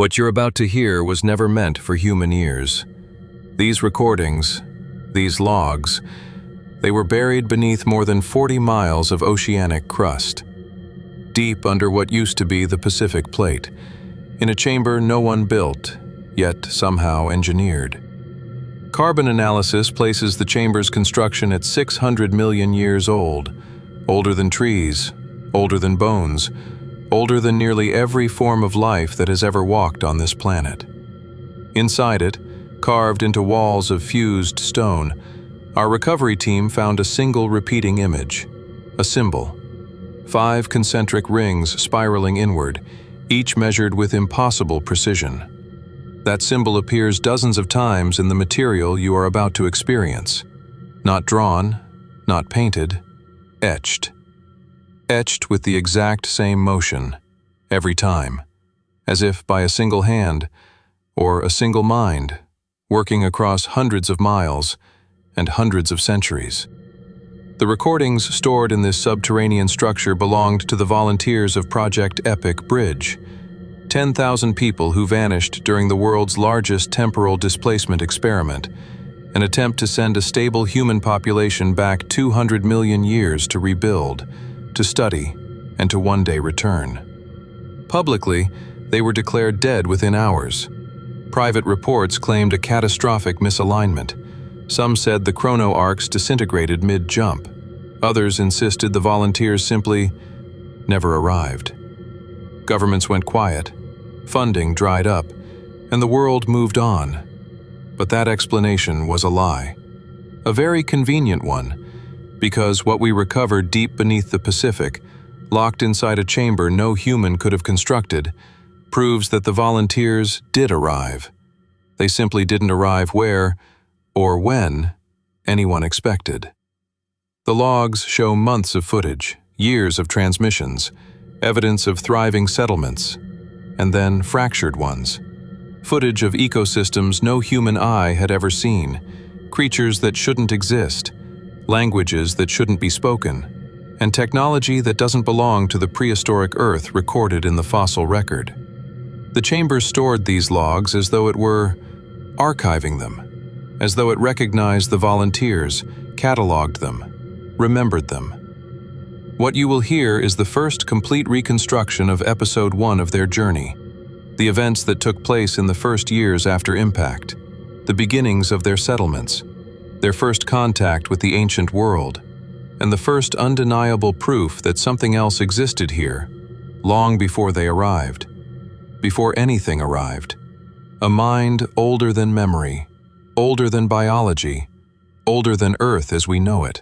What you're about to hear was never meant for human ears. These recordings, these logs, they were buried beneath more than 40 miles of oceanic crust, deep under what used to be the Pacific Plate, in a chamber no one built, yet somehow engineered. Carbon analysis places the chamber's construction at 600 million years old, older than trees, older than bones, older than nearly every form of life that has ever walked on this planet. Inside it, carved into walls of fused stone, our recovery team found a single repeating image, a symbol. 5 concentric rings spiraling inward, each measured with impossible precision. That symbol appears dozens of times in the material you are about to experience. Not drawn, not painted, etched. Etched with the exact same motion, every time, as if by a single hand, or a single mind, working across hundreds of miles and hundreds of centuries. The recordings stored in this subterranean structure belonged to the volunteers of Project Epoch Bridge, 10,000 people who vanished during the world's largest temporal displacement experiment, an attempt to send a stable human population back 200 million years to rebuild, to study, and to one day return. Publicly, they were declared dead within hours. Private reports claimed a catastrophic misalignment. Some said the chrono arcs disintegrated mid-jump. Others insisted the volunteers simply never arrived. Governments went quiet, funding dried up, and the world moved on. But that explanation was a lie. A very convenient one, because what we recovered deep beneath the Pacific, locked inside a chamber no human could have constructed, proves that the volunteers did arrive. They simply didn't arrive where, or when, anyone expected. The logs show months of footage, years of transmissions, evidence of thriving settlements, and then fractured ones. Footage of ecosystems no human eye had ever seen, creatures that shouldn't exist, languages that shouldn't be spoken, and technology that doesn't belong to the prehistoric Earth recorded in the fossil record. The chamber stored these logs as though it were archiving them, as though it recognized the volunteers, cataloged them, remembered them. What you will hear is the first complete reconstruction of Episode 1 of their journey, the events that took place in the first years after impact, the beginnings of their settlements, their first contact with the ancient world, and the first undeniable proof that something else existed here, long before they arrived, before anything arrived. A mind older than memory, older than biology, older than Earth as we know it.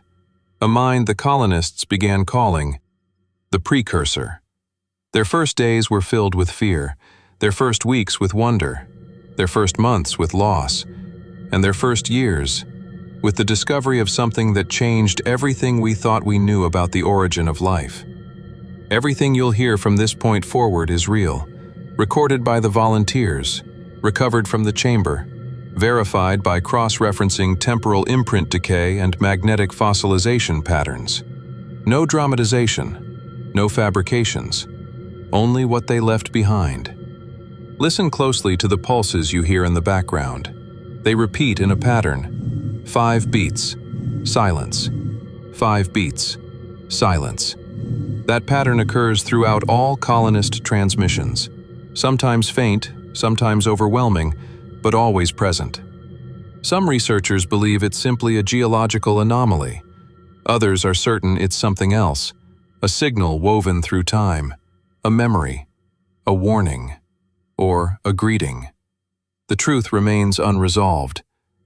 A mind the colonists began calling the precursor. Their first days were filled with fear, their first weeks with wonder, their first months with loss, and their first years with the discovery of something that changed everything we thought we knew about the origin of life. Everything you'll hear from this point forward is real, recorded by the volunteers, recovered from the chamber, verified by cross-referencing temporal imprint decay and magnetic fossilization patterns. No dramatization, no fabrications, only what they left behind. Listen closely to the pulses you hear in the background. They repeat in a pattern. 5 beats, silence. 5 beats, silence. That pattern occurs throughout all colonist transmissions, sometimes faint, sometimes overwhelming, but always present. Some researchers believe it's simply a geological anomaly. Others are certain it's something else, a signal woven through time, a memory, a warning, or a greeting. The truth remains unresolved,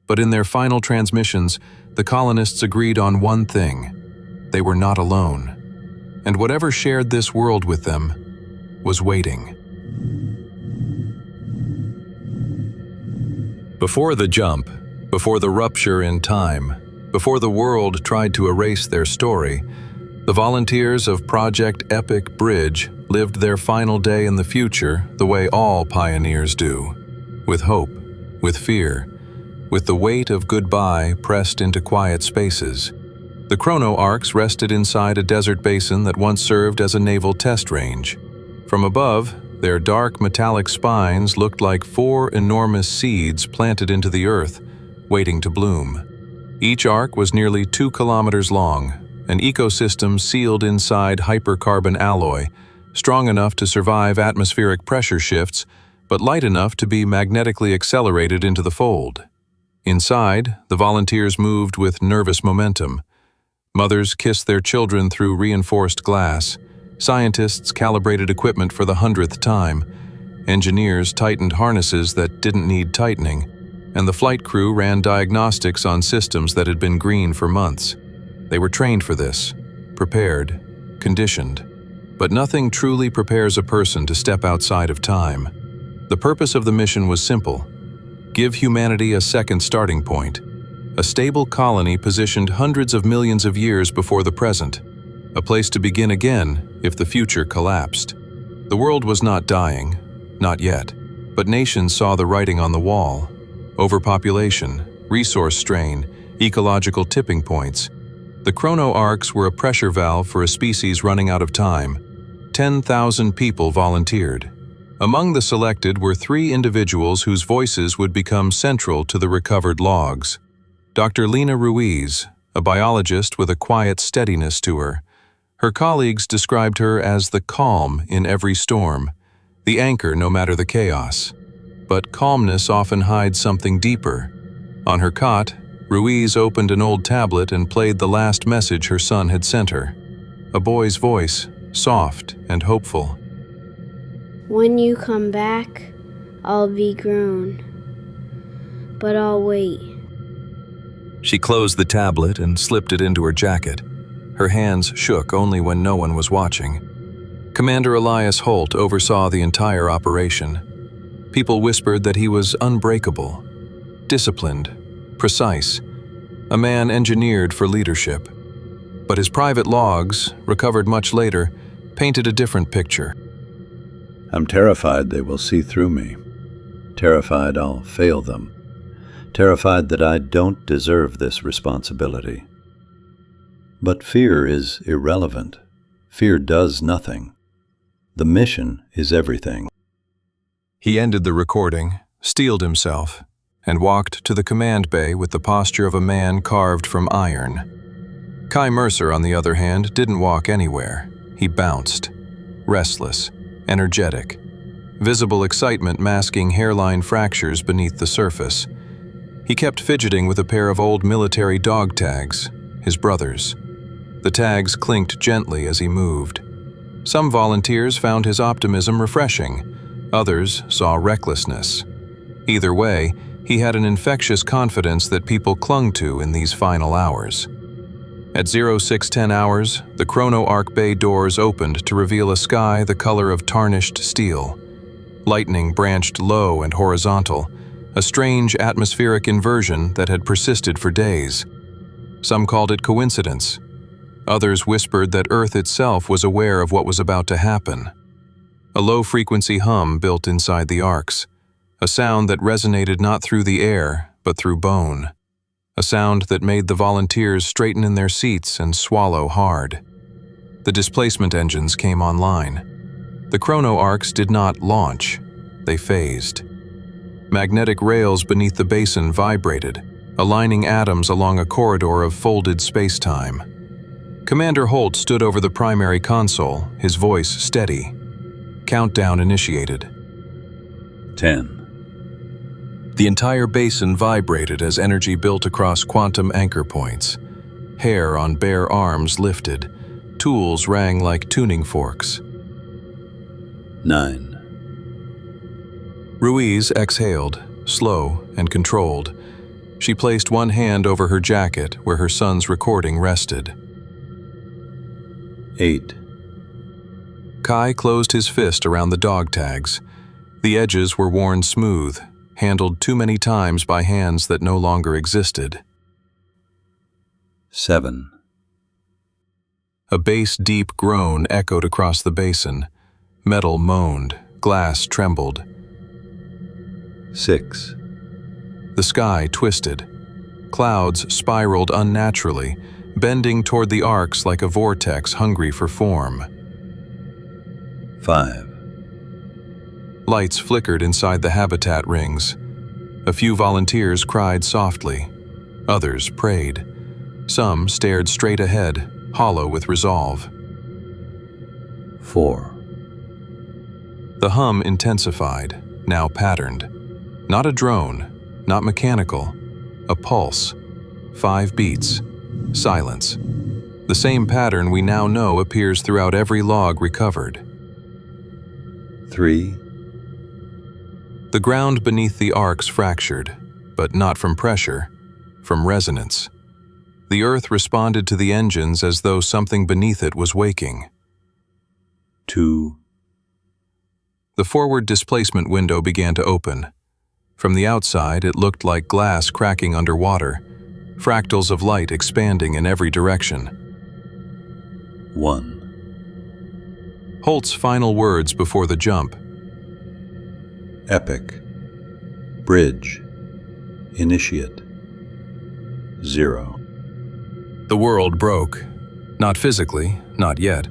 but in their final transmissions, the colonists agreed on one thing: they were not alone. And whatever shared this world with them was waiting. Before the jump, before the rupture in time, before the world tried to erase their story, the volunteers of Project Epoch Bridge lived their final day in the future the way all pioneers do, with hope, with fear, with the weight of goodbye pressed into quiet spaces. The chrono arcs rested inside a desert basin that once served as a naval test range. From above, Their dark metallic spines looked like 4 enormous seeds planted into the earth, waiting to bloom. Each arc was nearly 2 kilometers long, an ecosystem sealed inside hypercarbon alloy, strong enough to survive atmospheric pressure shifts, but light enough to be magnetically accelerated into the fold. Inside, the volunteers moved with nervous momentum. Mothers kissed their children through reinforced glass. Scientists calibrated equipment for the 100th time. Engineers tightened harnesses that didn't need tightening, and the flight crew ran diagnostics on systems that had been green for months. They were trained for this, prepared, conditioned. But nothing truly prepares a person to step outside of time. The purpose of the mission was simple: give humanity a second starting point, a stable colony positioned hundreds of millions of years before the present, a place to begin again if the future collapsed. The world was not dying, not yet, but nations saw the writing on the wall: overpopulation, resource strain, ecological tipping points. The chrono arcs were a pressure valve for a species running out of time. 10,000 people volunteered. Among the selected were 3 individuals whose voices would become central to the recovered logs. Dr. Lena Ruiz, a biologist with a quiet steadiness to her. Her colleagues described her as the calm in every storm, the anchor no matter the chaos. But calmness often hides something deeper. On her cot, Ruiz opened an old tablet and played the last message her son had sent her. A boy's voice, soft and hopeful. When you come back, I'll be grown, but I'll wait. She closed the tablet and slipped it into her jacket. Her hands shook only when no one was watching. Commander Elias Holt oversaw the entire operation. People whispered that he was unbreakable, disciplined, precise, a man engineered for leadership. But his private logs, recovered much later, painted a different picture. I'm terrified they will see through me. Terrified I'll fail them. Terrified that I don't deserve this responsibility. But fear is irrelevant. Fear does nothing. The mission is everything. He ended the recording, steeled himself, and walked to the command bay with the posture of a man carved from iron. Kai Mercer, on the other hand, didn't walk anywhere. He bounced, restless, energetic, visible excitement masking hairline fractures beneath the surface. He kept fidgeting with a pair of old military dog tags, his brother's. The tags clinked gently as he moved. Some volunteers found his optimism refreshing. Others saw recklessness. Either way, he had an infectious confidence that people clung to in these final hours. At 0610 hours, the chrono arc bay doors opened to reveal a sky the color of tarnished steel. Lightning branched low and horizontal, a strange atmospheric inversion that had persisted for days. Some called it coincidence. Others whispered that Earth itself was aware of what was about to happen. A low-frequency hum built inside the arcs, a sound that resonated not through the air, but through bone. A sound that made the volunteers straighten in their seats and swallow hard. The displacement engines came online. The chrono arcs did not launch, they phased. Magnetic rails beneath the basin vibrated, aligning atoms along a corridor of folded space-time. Commander Holt stood over the primary console, his voice steady. Countdown initiated. 10. The entire basin vibrated as energy built across quantum anchor points. Hair on bare arms lifted. Tools rang like tuning forks. 9. Ruiz exhaled, slow and controlled. She placed one hand over her jacket where her son's recording rested. 8. Kai closed his fist around the dog tags. The edges were worn smooth, handled too many times by hands that no longer existed. 7. A bass-deep groan echoed across the basin. Metal moaned, glass trembled. 6. The sky twisted. Clouds spiraled unnaturally, bending toward the arcs like a vortex hungry for form. 5. Lights flickered inside the habitat rings. A few volunteers cried softly. Others prayed. Some stared straight ahead, hollow with resolve. 4. The hum intensified, now patterned. Not a drone, not mechanical. A pulse. 5 beats. Silence. The same pattern we now know appears throughout every log recovered. 3. The ground beneath the arcs fractured, but not from pressure, from resonance. The earth responded to the engines as though something beneath it was waking. 2. The forward displacement window began to open. From the outside, it looked like glass cracking underwater, fractals of light expanding in every direction. 1. Holt's final words before the jump. Epoch Bridge Initiate 0. The world broke. Not physically, not yet,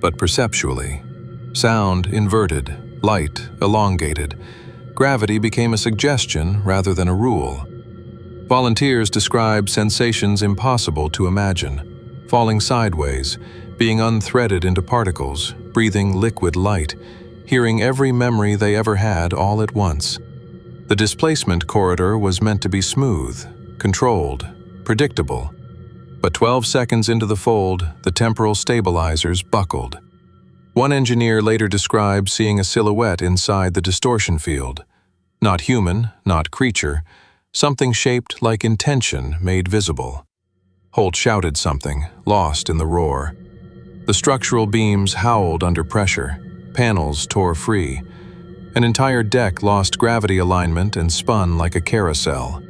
but perceptually. Sound inverted, light elongated. Gravity became a suggestion rather than a rule. Volunteers described sensations impossible to imagine. Falling sideways, being unthreaded into particles, breathing liquid light, hearing every memory they ever had all at once. The displacement corridor was meant to be smooth, controlled, predictable. But 12 seconds into the fold, the temporal stabilizers buckled. One engineer later described seeing a silhouette inside the distortion field. Not human, not creature, something shaped like intention made visible. Holt shouted something, lost in the roar. The structural beams howled under pressure. Panels tore free. An entire deck lost gravity alignment and spun like a carousel.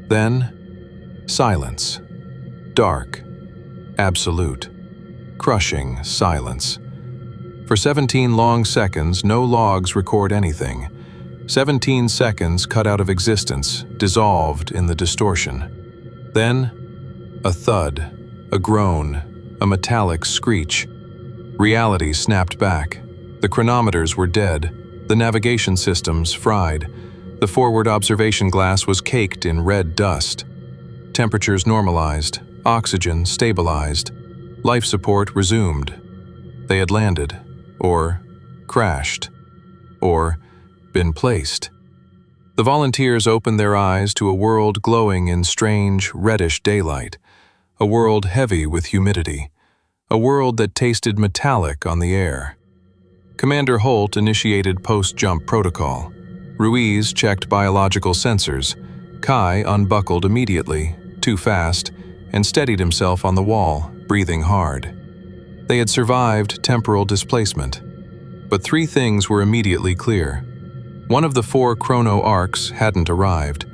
Then, silence. Dark. Absolute. Crushing silence. For 17 long seconds, no logs record anything. 17 seconds cut out of existence, dissolved in the distortion. Then, a thud, a groan, a metallic screech. Reality snapped back. The chronometers were dead, the navigation systems fried. The forward observation glass was caked in red dust. Temperatures normalized, oxygen stabilized, life support resumed. They had landed, or crashed, or been placed. The volunteers opened their eyes to a world glowing in strange, reddish daylight, a world heavy with humidity, a world that tasted metallic on the air. Commander Holt initiated post-jump protocol. Ruiz checked biological sensors. Kai unbuckled immediately, too fast, and steadied himself on the wall, breathing hard. They had survived temporal displacement. But 3 things were immediately clear. One of the 4 chrono arcs hadn't arrived.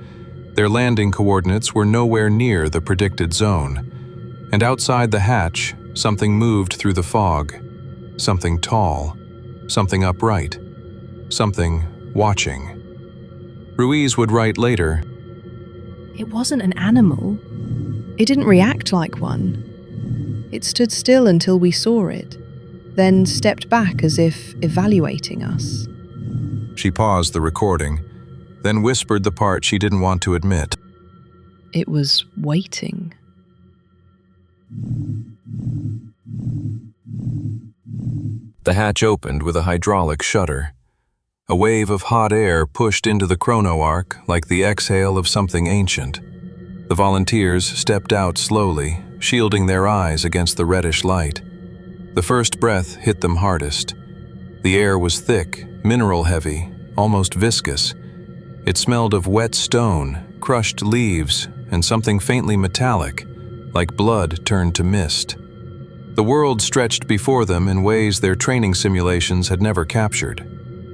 Their landing coordinates were nowhere near the predicted zone. And outside the hatch, something moved through the fog. Something tall. Something upright. Something watching. Ruiz would write later, "It wasn't an animal. It didn't react like one. It stood still until we saw it, then stepped back as if evaluating us." She paused the recording, then whispered the part she didn't want to admit. It was waiting. The hatch opened with a hydraulic shutter. A wave of hot air pushed into the chrono arc like the exhale of something ancient. The volunteers stepped out slowly, shielding their eyes against the reddish light. The first breath hit them hardest. The air was thick, mineral-heavy, almost viscous. It smelled of wet stone, crushed leaves, and something faintly metallic, like blood turned to mist. The world stretched before them in ways their training simulations had never captured.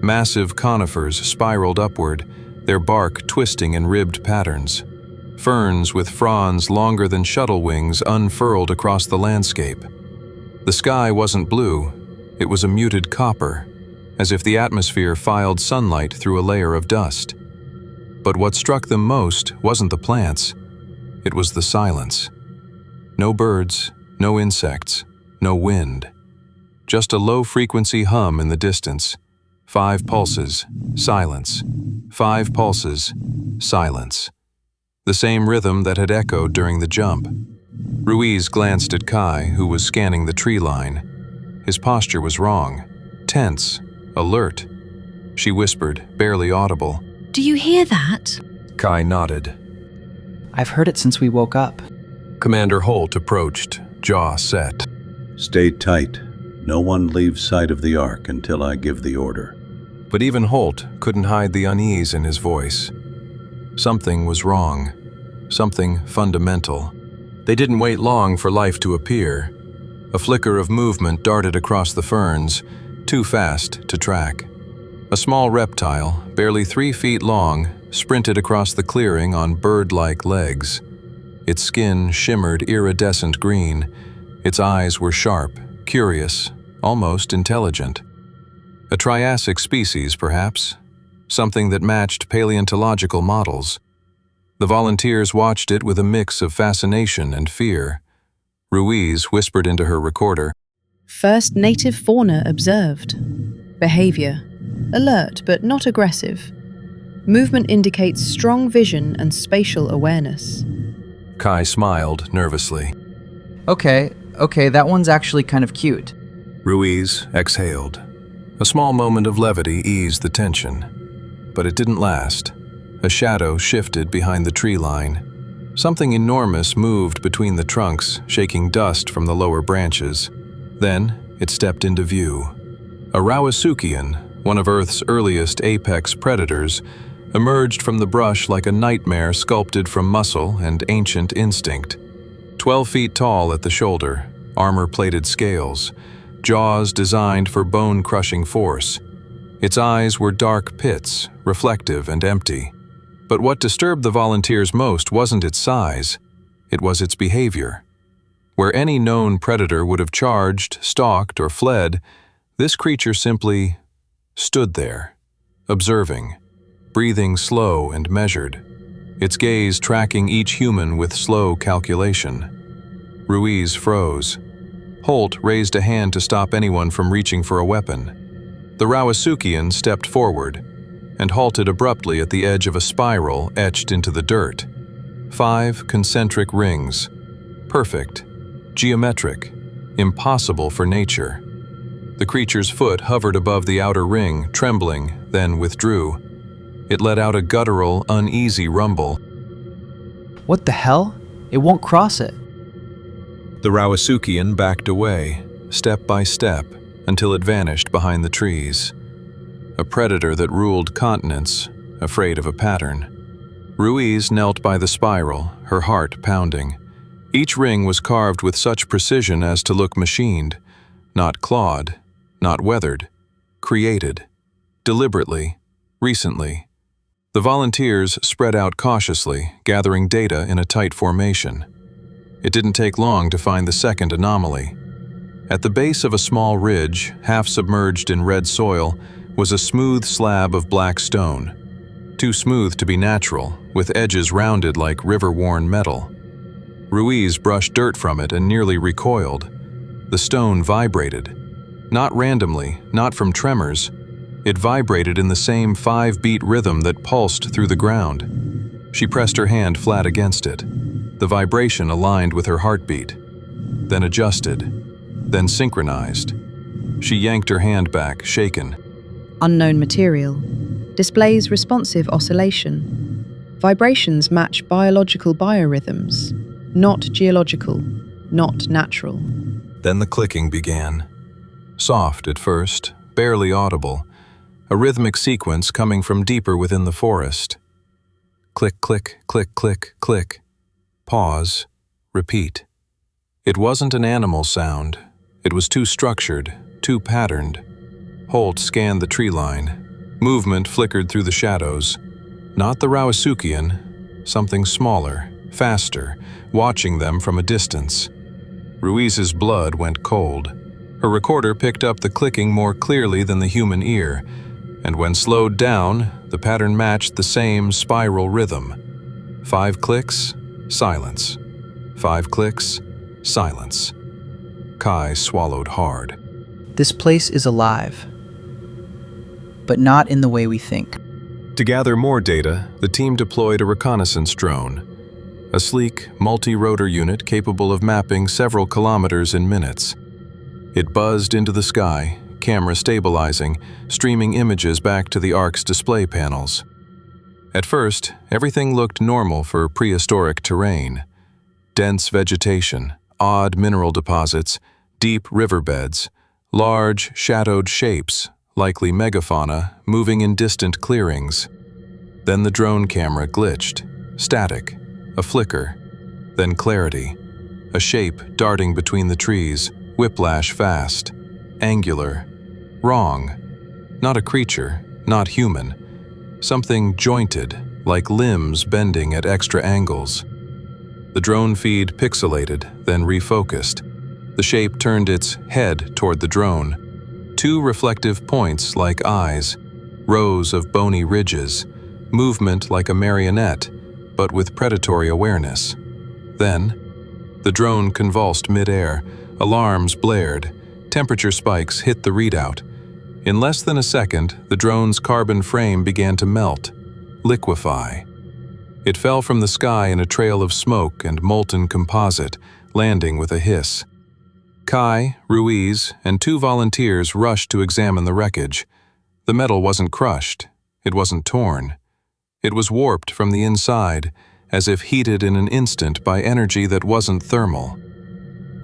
Massive conifers spiraled upward, their bark twisting in ribbed patterns. Ferns with fronds longer than shuttle wings unfurled across the landscape. The sky wasn't blue, it was a muted copper, as if the atmosphere filed sunlight through a layer of dust. But what struck them most wasn't the plants, it was the silence. No birds, no insects, no wind. Just a low-frequency hum in the distance, 5 pulses, silence. 5 pulses, silence. The same rhythm that had echoed during the jump. Ruiz glanced at Kai, who was scanning the tree line. His posture was wrong, tense, alert. She whispered, barely audible. "Do you hear that?" Kai nodded. "I've heard it since we woke up." Commander Holt approached, jaw set. Stay tight. No one leaves sight of the Ark until I give the order. But even Holt couldn't hide the unease in his voice. Something was wrong. Something fundamental. They didn't wait long for life to appear. A flicker of movement darted across the ferns, too fast to track. A small reptile, barely 3 feet long, sprinted across the clearing on bird-like legs. Its skin shimmered iridescent green. Its eyes were sharp, curious, almost intelligent. A Triassic species, perhaps. Something that matched paleontological models. The volunteers watched it with a mix of fascination and fear. Ruiz whispered into her recorder. First native fauna observed. Behavior: alert but not aggressive. Movement indicates strong vision and spatial awareness. Kai smiled nervously. Okay, that one's actually kind of cute. Ruiz exhaled. A small moment of levity eased the tension. But it didn't last. A shadow shifted behind the tree line. Something enormous moved between the trunks, shaking dust from the lower branches. Then it stepped into view. A Rawasuchian, one of Earth's earliest apex predators, emerged from the brush like a nightmare sculpted from muscle and ancient instinct. 12 feet tall at the shoulder, armor-plated scales, jaws designed for bone-crushing force. Its eyes were dark pits, reflective and empty. But what disturbed the volunteers most wasn't its size, it was its behavior. Where any known predator would have charged, stalked, or fled, this creature simply stood there, observing, breathing slow and measured, its gaze tracking each human with slow calculation. Ruiz froze. Holt raised a hand to stop anyone from reaching for a weapon. The Rawasuchian stepped forward and halted abruptly at the edge of a spiral etched into the dirt. 5 concentric rings. Perfect. Geometric. Impossible for nature. The creature's foot hovered above the outer ring, trembling, then withdrew. It let out a guttural, uneasy rumble. What the hell? It won't cross it. The Rawasuchian backed away, step by step, until it vanished behind the trees. A predator that ruled continents, afraid of a pattern. Ruiz knelt by the spiral, her heart pounding. Each ring was carved with such precision as to look machined, not clawed, not weathered, created, deliberately, recently. The volunteers spread out cautiously, gathering data in a tight formation. It didn't take long to find the second anomaly. At the base of a small ridge, half submerged in red soil, was a smooth slab of black stone. Too smooth to be natural, with edges rounded like river-worn metal. Ruiz brushed dirt from it and nearly recoiled. The stone vibrated. Not randomly, not from tremors. It vibrated in the same 5-beat rhythm that pulsed through the ground. She pressed her hand flat against it. The vibration aligned with her heartbeat, then adjusted, then synchronized. She yanked her hand back, shaken. Unknown material. Displays responsive oscillation. Vibrations match biological biorhythms. Not geological, not natural. Then the clicking began. Soft at first, barely audible. A rhythmic sequence coming from deeper within the forest. Click, click, click, click, click. Pause. Repeat. It wasn't an animal sound. It was too structured, too patterned. Holt scanned the tree line. Movement flickered through the shadows. Not the Rawasuchian, something smaller, faster, watching them from a distance. Ruiz's blood went cold. Her recorder picked up the clicking more clearly than the human ear, and when slowed down, the pattern matched the same spiral rhythm. 5 clicks, silence. 5 clicks, silence. Kai swallowed hard. This place is alive. but not in the way we think. To gather more data, the team deployed a reconnaissance drone, a sleek, multi-rotor unit capable of mapping several kilometers in minutes. It buzzed into the sky, camera stabilizing, streaming images back to the Ark's display panels. At first, everything looked normal for prehistoric terrain. Dense vegetation, odd mineral deposits, deep riverbeds, large, shadowed shapes, likely megafauna, moving in distant clearings. Then the drone camera glitched. Static, a flicker, then clarity. A shape darting between the trees, whiplash fast, angular, wrong. Not a creature, not human. Something jointed, like limbs bending at extra angles. The drone feed pixelated, then refocused. The shape turned its head toward the drone. Two reflective points like eyes, rows of bony ridges, movement like a marionette, but with predatory awareness. Then, the drone convulsed mid-air, alarms blared, temperature spikes hit the readout. In less than a second, the drone's carbon frame began to melt, liquefy. It fell from the sky in a trail of smoke and molten composite, landing with a hiss. Kai, Ruiz, and 2 volunteers rushed to examine the wreckage. The metal wasn't crushed. It wasn't torn. It was warped from the inside, as if heated in an instant by energy that wasn't thermal.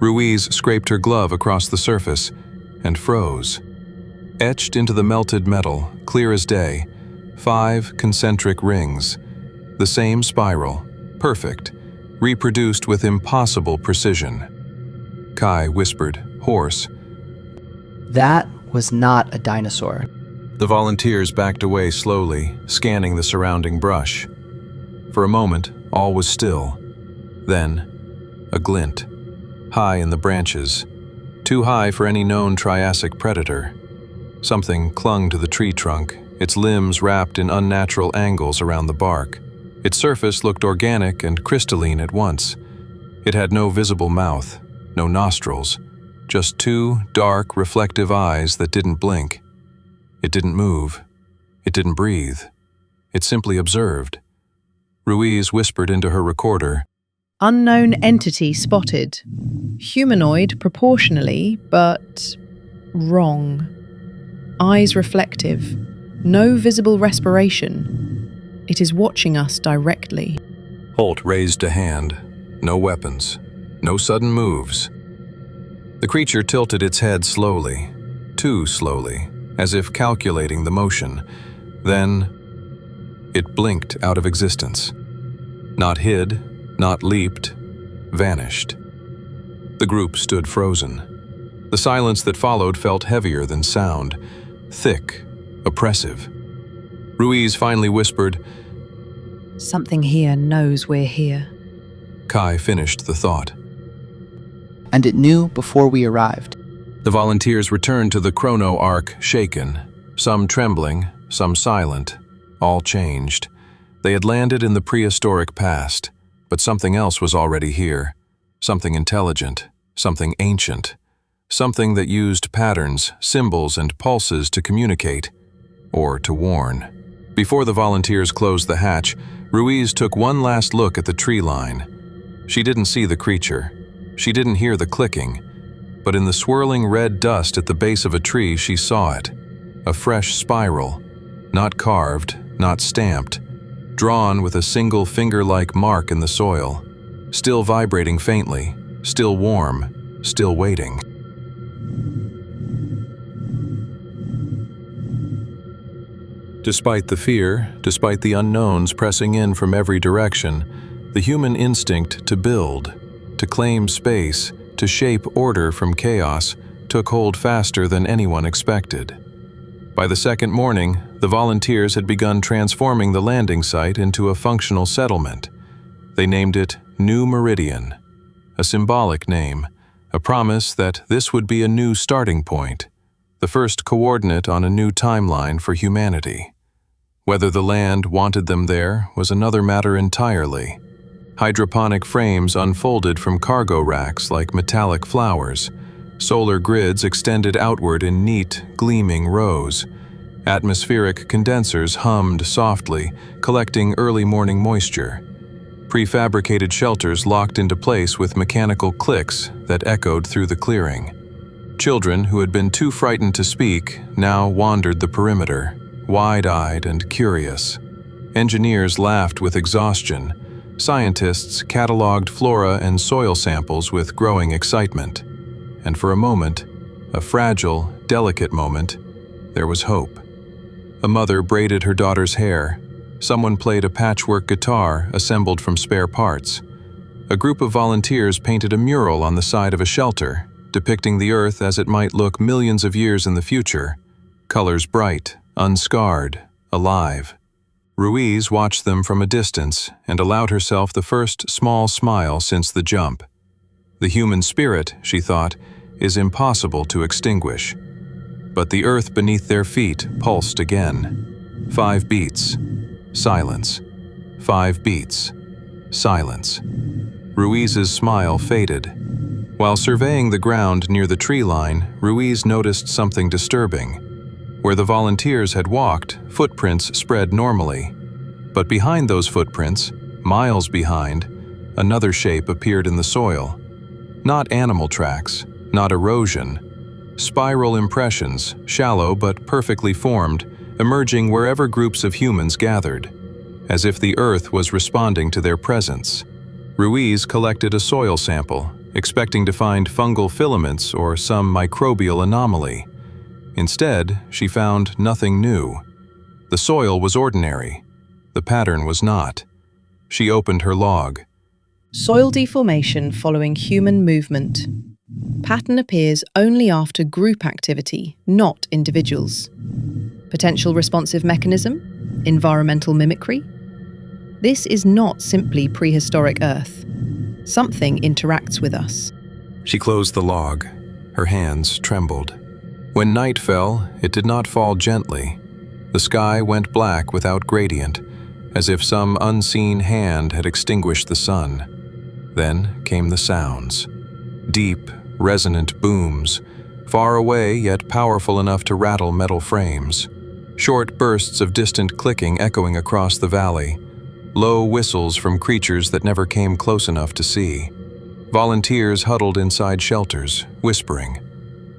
Ruiz scraped her glove across the surface and froze. Etched into the melted metal, clear as day, 5 concentric rings. The same spiral, perfect, reproduced with impossible precision. Kai whispered, hoarse. That was not a dinosaur. The volunteers backed away slowly, scanning the surrounding brush. For a moment, all was still. Then, a glint. High in the branches. Too high for any known Triassic predator. Something clung to the tree trunk, its limbs wrapped in unnatural angles around the bark. Its surface looked organic and crystalline at once. It had no visible mouth, no nostrils, just 2 dark, reflective eyes that didn't blink. It didn't move. It didn't breathe. It simply observed. Ruiz whispered into her recorder, Unknown entity spotted. Humanoid proportionally, but wrong. Eyes reflective. No visible respiration. It is watching us directly. Holt raised a hand. No weapons. No sudden moves. The creature tilted its head slowly, too slowly, as if calculating the motion. Then, it blinked out of existence. Not hid, not leaped, vanished. The group stood frozen. The silence that followed felt heavier than sound, thick, oppressive. Ruiz finally whispered, Something here knows we're here. Kai finished the thought. And it knew before we arrived. The volunteers returned to the Chrono Ark shaken, some trembling, some silent, all changed. They had landed in the prehistoric past, but something else was already here. Something intelligent, something ancient, something that used patterns, symbols, and pulses to communicate, or to warn. Before the volunteers closed the hatch, Ruiz took one last look at the tree line. She didn't see the creature. She didn't hear the clicking, but in the swirling red dust at the base of a tree she saw it. A fresh spiral, not carved, not stamped, drawn with a single finger-like mark in the soil, still vibrating faintly, still warm, still waiting. Despite the fear, despite the unknowns pressing in from every direction, the human instinct to build, to claim space, to shape order from chaos, took hold faster than anyone expected. By the second morning, the volunteers had begun transforming the landing site into a functional settlement. They named it New Meridian, a symbolic name, a promise that this would be a new starting point, the first coordinate on a new timeline for humanity. Whether the land wanted them there was another matter entirely. Hydroponic frames unfolded from cargo racks like metallic flowers. Solar grids extended outward in neat, gleaming rows. Atmospheric condensers hummed softly, collecting early morning moisture. Prefabricated shelters locked into place with mechanical clicks that echoed through the clearing. Children who had been too frightened to speak now wandered the perimeter, wide-eyed and curious. Engineers laughed with exhaustion. Scientists cataloged flora and soil samples with growing excitement. And for a moment, a fragile, delicate moment, there was hope. A mother braided her daughter's hair. Someone played a patchwork guitar assembled from spare parts. A group of volunteers painted a mural on the side of a shelter, depicting the Earth as it might look millions of years in the future. Colors bright, unscarred, alive. Ruiz watched them from a distance and allowed herself the first small smile since the jump. The human spirit, she thought, is impossible to extinguish. But the earth beneath their feet pulsed again. 5 beats. Silence. 5 beats. Silence. Ruiz's smile faded. While surveying the ground near the tree line, Ruiz noticed something disturbing. Where the volunteers had walked, footprints spread normally. But behind those footprints, miles behind, another shape appeared in the soil. Not animal tracks, not erosion. Spiral impressions, shallow but perfectly formed, emerging wherever groups of humans gathered, as if the earth was responding to their presence. Ruiz collected a soil sample, expecting to find fungal filaments or some microbial anomaly. Instead, she found nothing new. The soil was ordinary. The pattern was not. She opened her log. Soil deformation following human movement. Pattern appears only after group activity, not individuals. Potential responsive mechanism? Environmental mimicry? This is not simply prehistoric Earth. Something interacts with us. She closed the log. Her hands trembled. When night fell, it did not fall gently. The sky went black without gradient, as if some unseen hand had extinguished the sun. Then came the sounds. Deep, resonant booms, far away yet powerful enough to rattle metal frames. Short bursts of distant clicking echoing across the valley. Low whistles from creatures that never came close enough to see. Volunteers huddled inside shelters, whispering.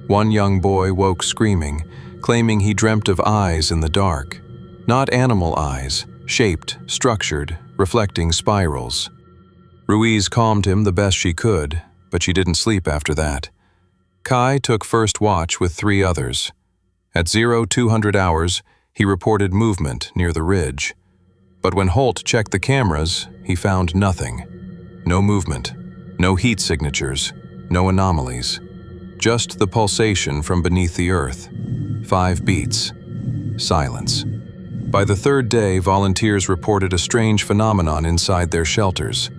One young boy woke screaming, claiming he dreamt of eyes in the dark. Not animal eyes, shaped, structured, reflecting spirals. Ruiz calmed him the best she could, but she didn't sleep after that. Kai took first watch with 3 others. At 0200 hours, he reported movement near the ridge. But when Holt checked the cameras, he found nothing. No movement, no heat signatures, no anomalies. Just the pulsation from beneath the earth. 5 beats. Silence. By the 3rd day, volunteers reported a strange phenomenon inside their shelters.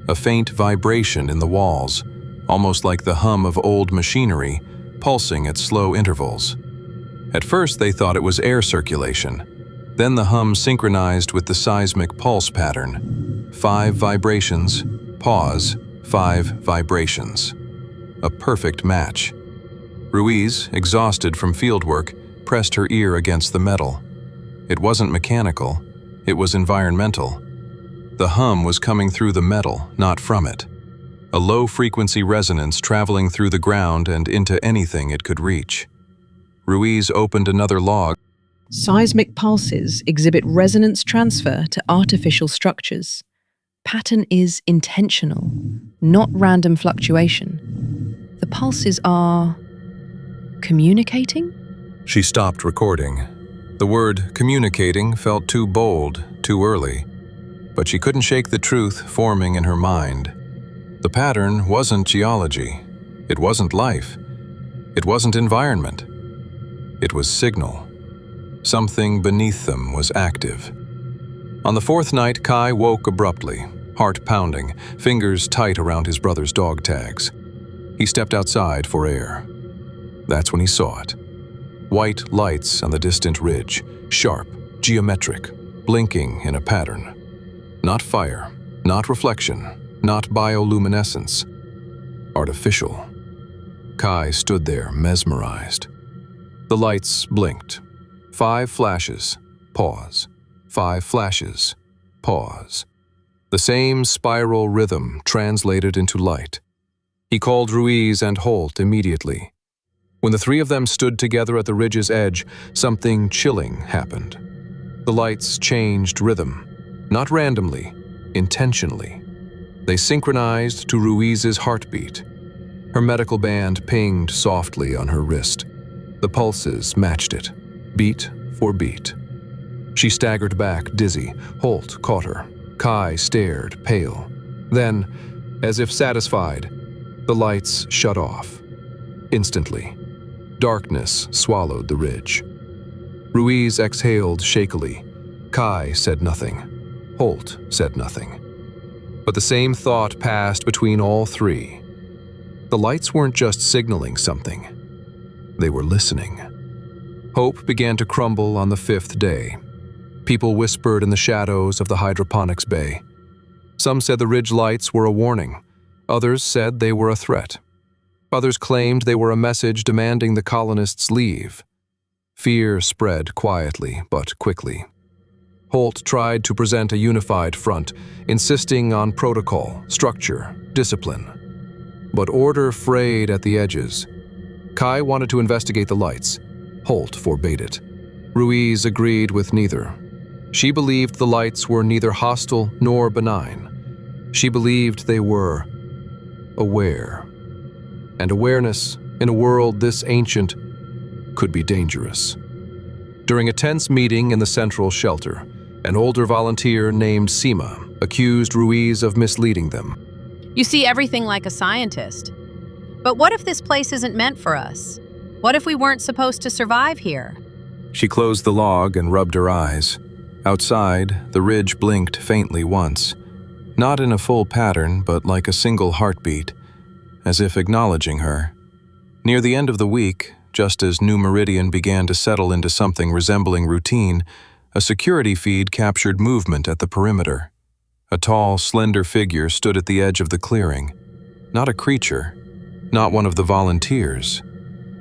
A faint vibration in the walls, almost like the hum of old machinery, pulsing at slow intervals. At first they thought it was air circulation. Then the hum synchronized with the seismic pulse pattern. 5 vibrations, pause, 5 vibrations. A perfect match. Ruiz, exhausted from fieldwork, pressed her ear against the metal. It wasn't mechanical, it was environmental. The hum was coming through the metal, not from it. A low-frequency resonance traveling through the ground and into anything it could reach. Ruiz opened another log. Seismic pulses exhibit resonance transfer to artificial structures. Pattern is intentional, not random fluctuation. The pulses are communicating? She stopped recording. The word communicating felt too bold, too early. But she couldn't shake the truth forming in her mind. The pattern wasn't geology. It wasn't life. It wasn't environment. It was signal. Something beneath them was active. On the 4th night, Kai woke abruptly, heart pounding, fingers tight around his brother's dog tags. He stepped outside for air. That's when he saw it. White lights on the distant ridge, sharp, geometric, blinking in a pattern. Not fire, not reflection, not bioluminescence. Artificial. Kai stood there mesmerized. The lights blinked. 5 flashes, pause. 5 flashes, pause. The same spiral rhythm translated into light. He called Ruiz and Holt immediately. When the 3 of them stood together at the ridge's edge, something chilling happened. The lights changed rhythm, not randomly, intentionally. They synchronized to Ruiz's heartbeat. Her medical band pinged softly on her wrist. The pulses matched it, beat for beat. She staggered back, dizzy. Holt caught her. Kai stared, pale. Then, as if satisfied, the lights shut off. Instantly, darkness swallowed the ridge. Ruiz exhaled shakily. Kai said nothing. Holt said nothing. But the same thought passed between all 3. The lights weren't just signaling something. They were listening. Hope began to crumble on the 5th day. People whispered in the shadows of the hydroponics bay. Some said the ridge lights were a warning. Others said they were a threat. Others claimed they were a message demanding the colonists leave. Fear spread quietly but quickly. Holt tried to present a unified front, insisting on protocol, structure, discipline. But order frayed at the edges. Kai wanted to investigate the lights. Holt forbade it. Ruiz agreed with neither. She believed the lights were neither hostile nor benign. She believed they were aware. And awareness, in a world this ancient, could be dangerous. During a tense meeting in the central shelter, an older volunteer named Seema accused Ruiz of misleading them. You see everything like a scientist. But what if this place isn't meant for us? What if we weren't supposed to survive here? She closed the log and rubbed her eyes. Outside, the ridge blinked faintly once, not in a full pattern, but like a single heartbeat, as if acknowledging her. Near the end of the week, just as New Meridian began to settle into something resembling routine, a security feed captured movement at the perimeter. A tall, slender figure stood at the edge of the clearing. Not a creature, not one of the volunteers.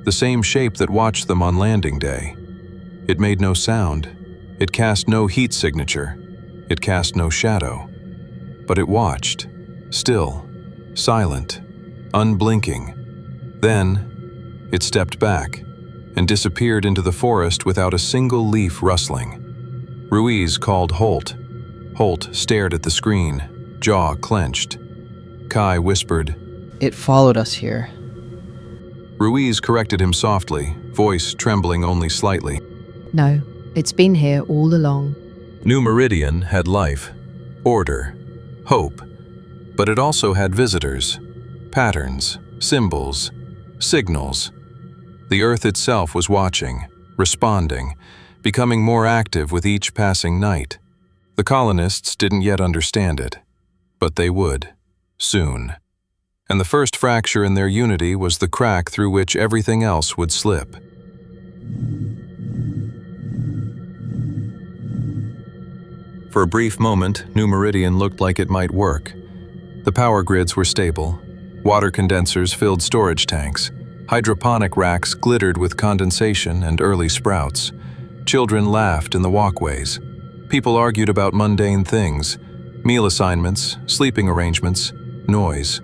The same shape that watched them on landing day. It made no sound. It cast no heat signature. It cast no shadow. But it watched, still, silent, unblinking. Then, it stepped back and disappeared into the forest without a single leaf rustling. Ruiz called Holt. Holt stared at the screen, jaw clenched. Kai whispered, It followed us here. Ruiz corrected him softly, voice trembling only slightly. No, it's been here all along. New Meridian had life, order, hope, but it also had visitors, patterns, symbols, signals. The Earth itself was watching, responding, becoming more active with each passing night. The colonists didn't yet understand it, but they would, soon. And the first fracture in their unity was the crack through which everything else would slip. For a brief moment, New Meridian looked like it might work. The power grids were stable. Water condensers filled storage tanks. Hydroponic racks glittered with condensation and early sprouts. Children laughed in the walkways. People argued about mundane things, meal assignments, sleeping arrangements, noise.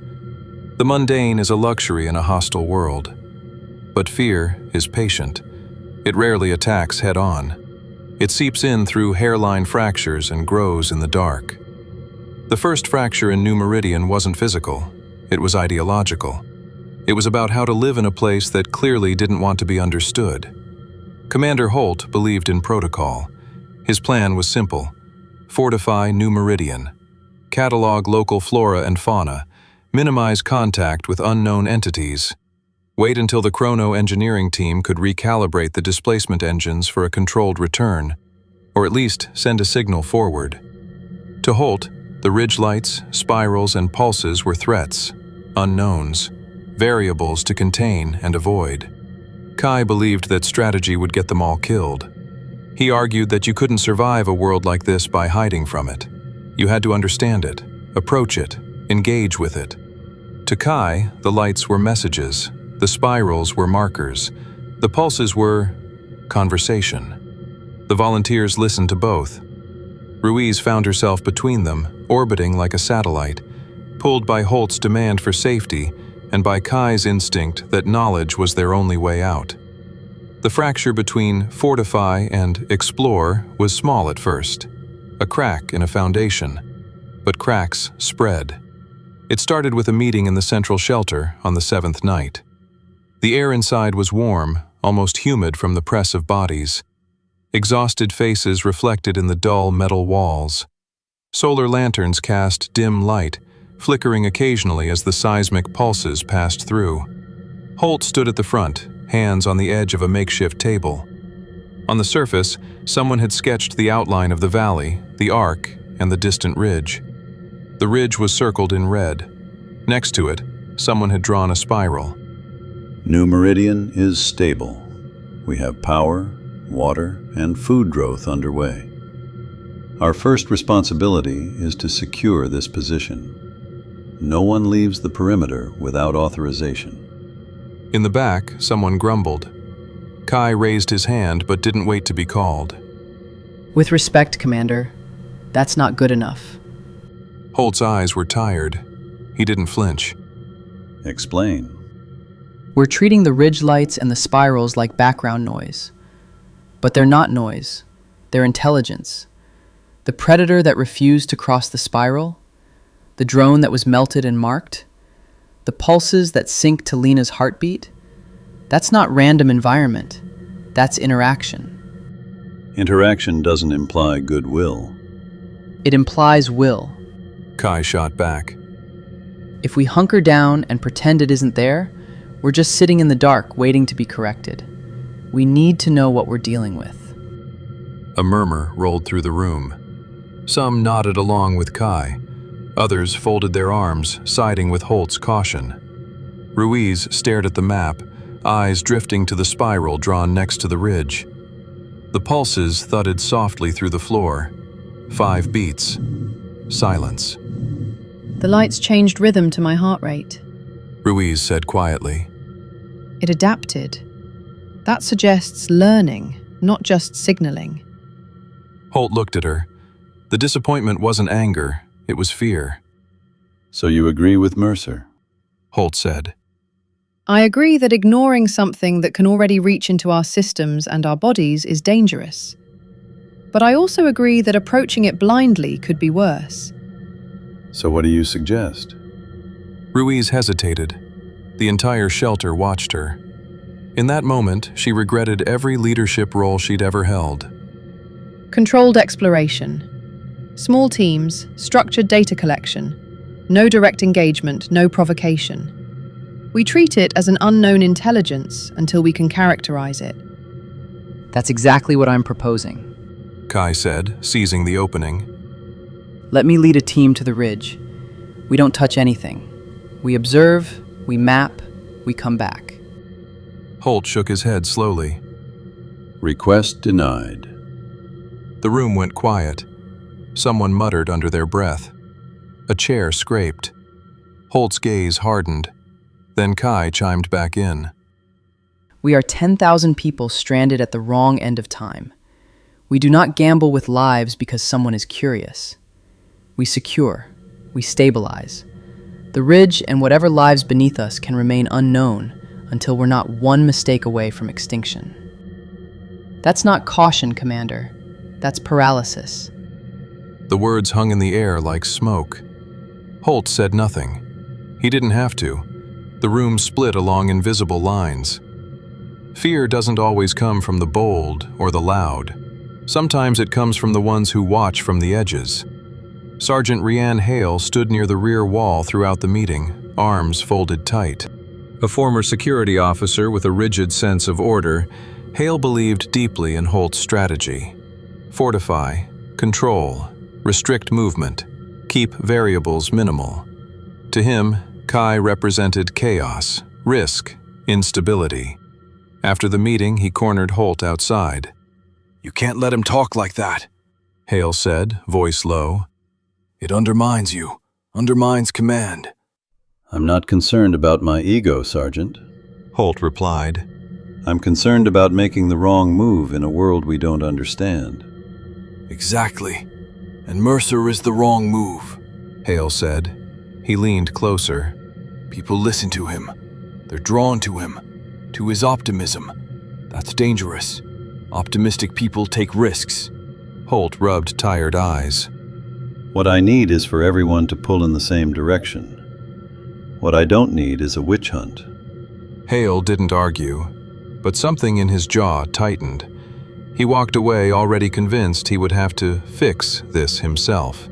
The mundane is a luxury in a hostile world. But fear is patient. It rarely attacks head-on. It seeps in through hairline fractures and grows in the dark. The first fracture in New Meridian wasn't physical. It was ideological. It was about how to live in a place that clearly didn't want to be understood. Commander Holt believed in protocol. His plan was simple. Fortify New Meridian. Catalog local flora and fauna. Minimize contact with unknown entities. Wait until the chrono engineering team could recalibrate the displacement engines for a controlled return, or at least send a signal forward. To Holt, the ridge lights, spirals, and pulses were threats, unknowns, variables to contain and avoid. Kai believed that strategy would get them all killed. He argued that you couldn't survive a world like this by hiding from it. You had to understand it, approach it, engage with it. To Kai, the lights were messages. The spirals were markers. The pulses were conversation. The volunteers listened to both. Ruiz found herself between them, orbiting like a satellite, pulled by Holt's demand for safety and by Kai's instinct that knowledge was their only way out. The fracture between fortify and explore was small at first, a crack in a foundation, but cracks spread. It started with a meeting in the central shelter on the 7th night. The air inside was warm, almost humid from the press of bodies. Exhausted faces reflected in the dull metal walls. Solar lanterns cast dim light, flickering occasionally as the seismic pulses passed through. Holt stood at the front, hands on the edge of a makeshift table. On the surface, someone had sketched the outline of the valley, the arc, and the distant ridge. The ridge was circled in red. Next to it, someone had drawn a spiral. New Meridian is stable. We have power, water, and food growth underway. Our first responsibility is to secure this position. No one leaves the perimeter without authorization. In the back, someone grumbled. Kai raised his hand but didn't wait to be called. With respect, Commander, that's not good enough. Holt's eyes were tired. He didn't flinch. Explain. We're treating the ridge lights and the spirals like background noise. But they're not noise. They're intelligence. The predator that refused to cross the spiral, the drone that was melted and marked, the pulses that sync to Lena's heartbeat, that's not random environment. That's interaction. Interaction doesn't imply goodwill. It implies will. Kai shot back. If we hunker down and pretend it isn't there, we're just sitting in the dark waiting to be corrected. We need to know what we're dealing with. A murmur rolled through the room. Some nodded along with Kai. Others folded their arms, siding with Holt's caution. Ruiz stared at the map, eyes drifting to the spiral drawn next to the ridge. The pulses thudded softly through the floor. 5 beats. Silence. The lights changed rhythm to my heart rate. Ruiz said quietly. It adapted. That suggests learning, not just signaling. Holt looked at her. The disappointment wasn't anger, it was fear. So you agree with Mercer? Holt said. I agree that ignoring something that can already reach into our systems and our bodies is dangerous. But I also agree that approaching it blindly could be worse. So what do you suggest? Ruiz hesitated. The entire shelter watched her. In that moment, she regretted every leadership role she'd ever held. Controlled exploration. Small teams, structured data collection. No direct engagement, no provocation. We treat it as an unknown intelligence until we can characterize it. That's exactly what I'm proposing. Kai said, seizing the opening. Let me lead a team to the ridge. We don't touch anything. We observe, we map, we come back. Holt shook his head slowly. Request denied. The room went quiet. Someone muttered under their breath. A chair scraped. Holt's gaze hardened. Then Kai chimed back in. We are 10,000 people stranded at the wrong end of time. We do not gamble with lives because someone is curious. We secure. We stabilize. The ridge and whatever lives beneath us can remain unknown until we're not one mistake away from extinction. That's not caution, Commander. That's paralysis. The words hung in the air like smoke. Holt said nothing. He didn't have to. The room split along invisible lines. Fear doesn't always come from the bold or the loud. Sometimes it comes from the ones who watch from the edges. Sergeant Hale stood near the rear wall throughout the meeting, arms folded tight. A former security officer with a rigid sense of order, Hale believed deeply in Holt's strategy. Fortify, control, restrict movement, keep variables minimal. To him, Kai represented chaos, risk, instability. After the meeting, he cornered Holt outside. You can't let him talk like that, Hale said, voice low. It undermines you, undermines command. I'm not concerned about my ego, Sergeant. Holt replied. I'm concerned about making the wrong move in a world we don't understand. Exactly. And Mercer is the wrong move, Hale said. He leaned closer. People listen to him. They're drawn to him, to his optimism. That's dangerous. Optimistic people take risks. Holt rubbed tired eyes. What I need is for everyone to pull in the same direction. What I don't need is a witch hunt. Hale didn't argue, but something in his jaw tightened. He walked away already convinced he would have to fix this himself.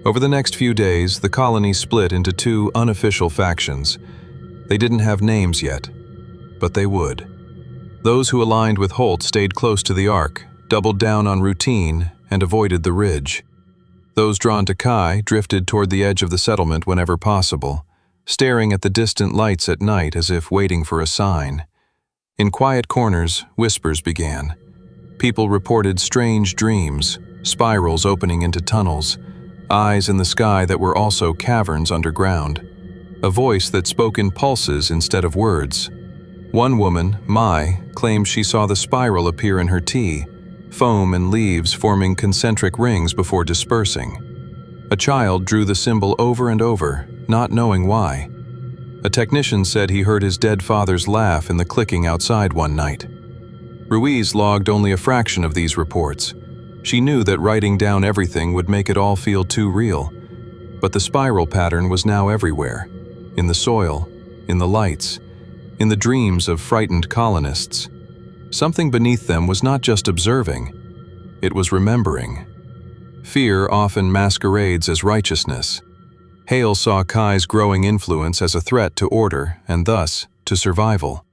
Over the next few days, the colony split into two unofficial factions. They didn't have names yet, but they would. Those who aligned with Holt stayed close to the Ark, doubled down on routine, and avoided the ridge. Those drawn to Kai drifted toward the edge of the settlement whenever possible, staring at the distant lights at night as if waiting for a sign. In quiet corners, whispers began. People reported strange dreams, spirals opening into tunnels, eyes in the sky that were also caverns underground, a voice that spoke in pulses instead of words. One woman, Mai, claimed she saw the spiral appear in her tea, foam and leaves forming concentric rings before dispersing. A child drew the symbol over and over, not knowing why. A technician said he heard his dead father's laugh in the clicking outside one night. Ruiz logged only a fraction of these reports. She knew that writing down everything would make it all feel too real. But the spiral pattern was now everywhere, in the soil, in the lights, in the dreams of frightened colonists. Something beneath them was not just observing, it was remembering. Fear often masquerades as righteousness. Hale saw Kai's growing influence as a threat to order and thus to survival.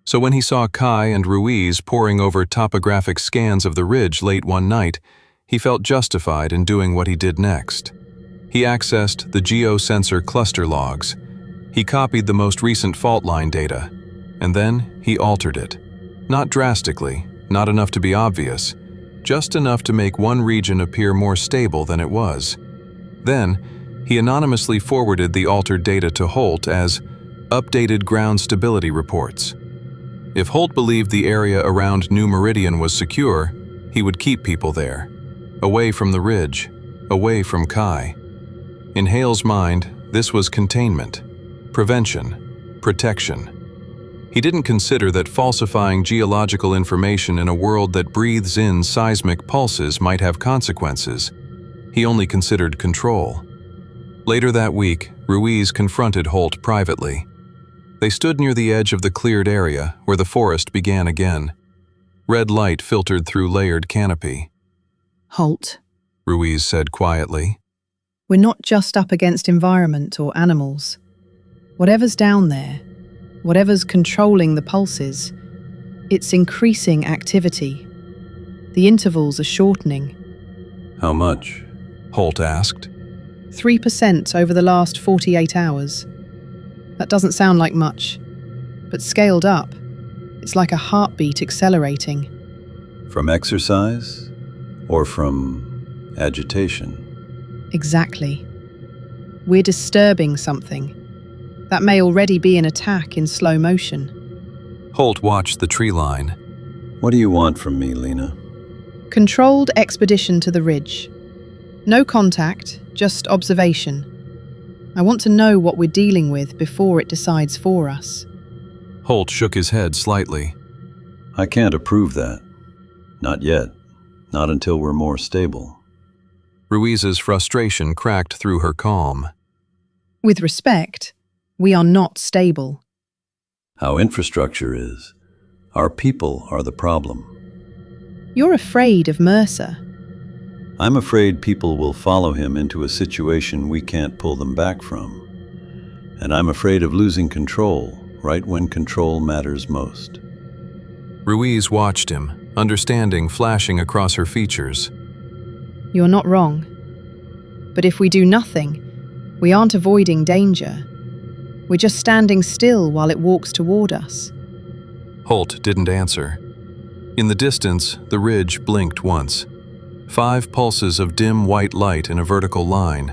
So when he saw Kai and Ruiz poring over topographic scans of the ridge late one night, he felt justified in doing what he did next. He accessed the geosensor cluster logs. He copied the most recent fault line data, and then he altered it. Not drastically, not enough to be obvious, just enough to make one region appear more stable than it was. Then, he anonymously forwarded the altered data to Holt as updated ground stability reports. If Holt believed the area around New Meridian was secure, he would keep people there, away from the ridge, away from Kai. In Hale's mind, this was containment, prevention, protection. He didn't consider that falsifying geological information in a world that breathes in seismic pulses might have consequences. He only considered control. Later that week, Ruiz confronted Holt privately. They stood near the edge of the cleared area where the forest began again. Red light filtered through layered canopy. Holt, Ruiz said quietly. we're not just up against environment or animals. Whatever's down there, whatever's controlling the pulses, it's increasing activity. The intervals are shortening. How much? Holt asked. 3% over the last 48 hours. That doesn't sound like much, but scaled up, it's like a heartbeat accelerating. From exercise or from agitation? Exactly. We're disturbing something. That may already be an attack in slow motion. Holt watched the tree line. What do you want from me, Lena? Controlled expedition to the ridge. No contact, just observation. I want to know what we're dealing with before it decides for us. Holt shook his head slightly. I can't approve that. Not yet. Not until we're more stable. Ruiz's frustration cracked through her calm. With respect, we are not stable. How infrastructure is. Our people are the problem. You're afraid of Mercer. I'm afraid people will follow him into a situation we can't pull them back from. And I'm afraid of losing control right when control matters most. Ruiz watched him, understanding flashing across her features. You're not wrong. But if we do nothing, we aren't avoiding danger. We're just standing still while it walks toward us. Holt didn't answer. In the distance, the ridge blinked once. 5 pulses of dim white light in a vertical line.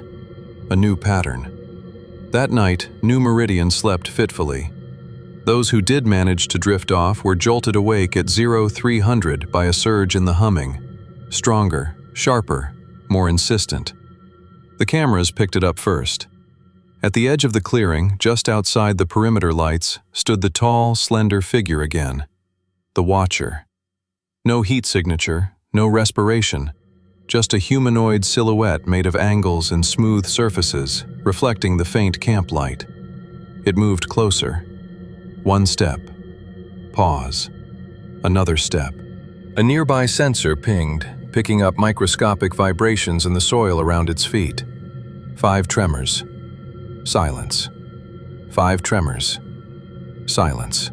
A new pattern. That night, New Meridian slept fitfully. Those who did manage to drift off were jolted awake at 0300 by a surge in the humming. Stronger, sharper, more insistent. The cameras picked it up first. At the edge of the clearing, just outside the perimeter lights, stood the tall, slender figure again. The Watcher. No heat signature, no respiration. Just a humanoid silhouette made of angles and smooth surfaces, reflecting the faint camp light. It moved closer. One step. Pause. Another step. A nearby sensor pinged, picking up microscopic vibrations in the soil around its feet. 5 tremors. Silence. 5 tremors. Silence.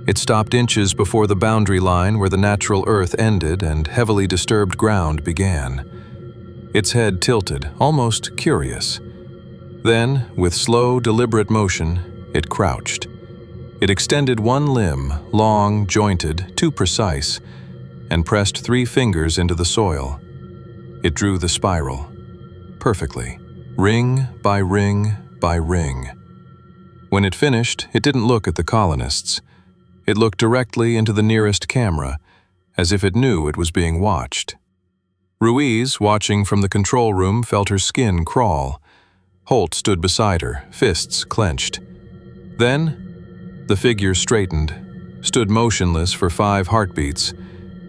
It stopped inches before the boundary line where the natural earth ended and heavily disturbed ground began. Its head tilted, almost curious. Then, with slow, deliberate motion, it crouched. It extended one limb, long, jointed, too precise, and pressed 3 fingers into the soil. It drew the spiral. Perfectly. Ring by ring by ring. When it finished, it didn't look at the colonists. It looked directly into the nearest camera, as if it knew it was being watched. Ruiz, watching from the control room, felt her skin crawl. Holt stood beside her, fists clenched. Then, the figure straightened, stood motionless for 5 heartbeats,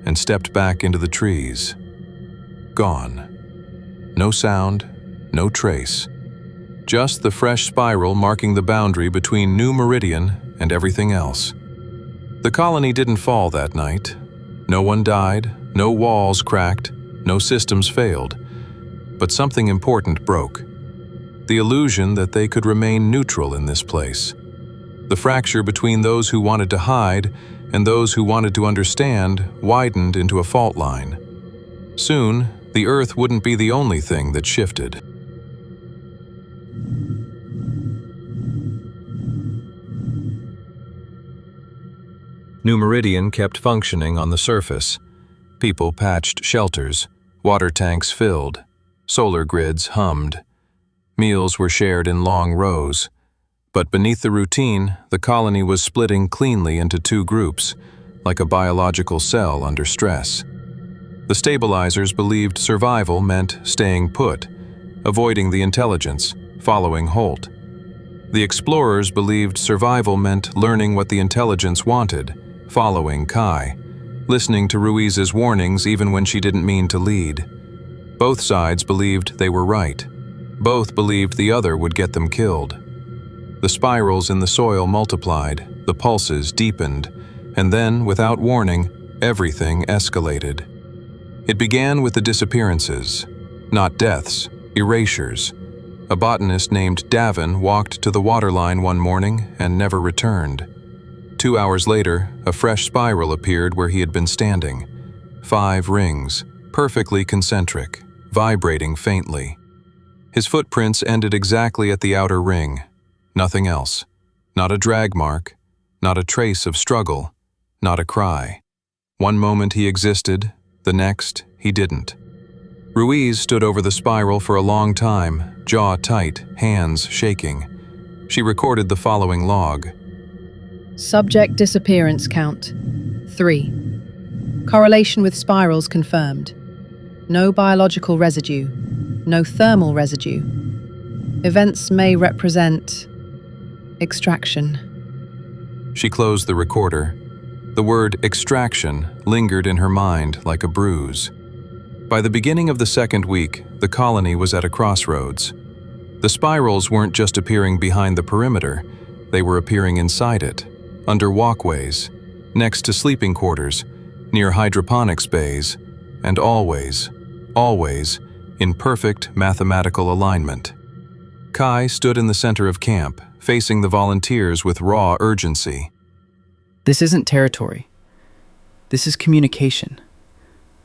and stepped back into the trees. Gone. No sound, no trace. Just the fresh spiral marking the boundary between New Meridian and everything else. The colony didn't fall that night. No one died, no walls cracked, no systems failed. But something important broke. The illusion that they could remain neutral in this place. The fracture between those who wanted to hide and those who wanted to understand widened into a fault line. Soon, the Earth wouldn't be the only thing that shifted. New Meridian kept functioning on the surface. People patched shelters, water tanks filled, solar grids hummed. Meals were shared in long rows. But beneath the routine, the colony was splitting cleanly into 2 groups, like a biological cell under stress. The stabilizers believed survival meant staying put, avoiding the intelligence, following Holt. The explorers believed survival meant learning what the intelligence wanted, following Kai, listening to Ruiz's warnings even when she didn't mean to lead. Both sides believed they were right. Both believed the other would get them killed. The spirals in the soil multiplied, the pulses deepened, and then, without warning, everything escalated. It began with the disappearances, not deaths, erasures. A botanist named Davin walked to the waterline one morning and never returned. 2 hours later, a fresh spiral appeared where he had been standing. 5 rings, perfectly concentric, vibrating faintly. His footprints ended exactly at the outer ring. Nothing else. Not a drag mark, not a trace of struggle, not a cry. One moment he existed, the next he didn't. Ruiz stood over the spiral for a long time, jaw tight, hands shaking. She recorded the following log. Subject disappearance count 3. Correlation with spirals confirmed. No biological residue. No thermal residue. Events may represent extraction. She closed the recorder. The word extraction lingered in her mind like a bruise. By the beginning of the 2nd week, the colony was at a crossroads. The spirals weren't just appearing behind the perimeter, they were appearing inside it, under walkways, next to sleeping quarters, near hydroponics bays, and always, in perfect mathematical alignment. Kai stood in the center of camp, facing the volunteers with raw urgency. This isn't territory. This is communication.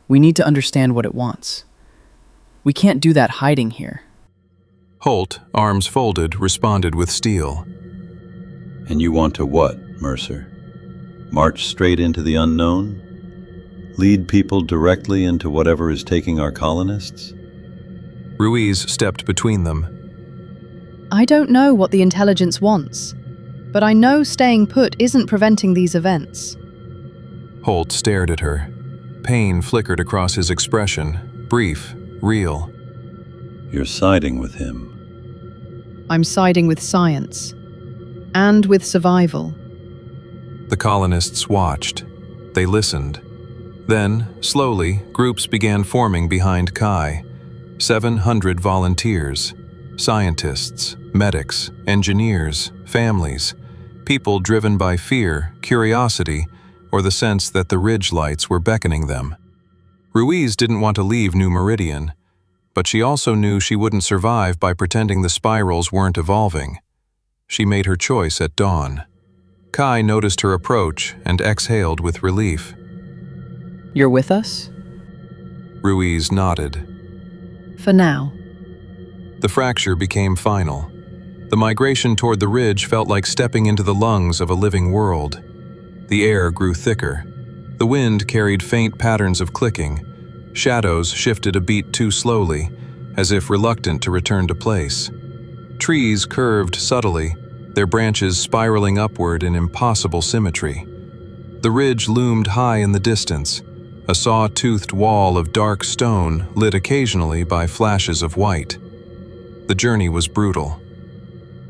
We need to understand what it wants. We can't do that hiding here. Holt, arms folded, responded with steel. And you want to what, Mercer? March straight into the unknown? Lead people directly into whatever is taking our colonists? Ruiz stepped between them. I don't know what the intelligence wants. But I know staying put isn't preventing these events. Holt stared at her. Pain flickered across his expression, brief, real. You're siding with him. I'm siding with science. And with survival. The colonists watched. They listened. Then, slowly, groups began forming behind Kai. 700 volunteers. Scientists, medics, engineers, families. People driven by fear, curiosity, or the sense that the ridge lights were beckoning them. Ruiz didn't want to leave New Meridian, but she also knew she wouldn't survive by pretending the spirals weren't evolving. She made her choice at dawn. Kai noticed her approach and exhaled with relief. You're with us? Ruiz nodded. For now. The fracture became final. The migration toward the ridge felt like stepping into the lungs of a living world. The air grew thicker. The wind carried faint patterns of clicking. Shadows shifted a beat too slowly, as if reluctant to return to place. Trees curved subtly, their branches spiraling upward in impossible symmetry. The ridge loomed high in the distance, a saw-toothed wall of dark stone lit occasionally by flashes of white. The journey was brutal.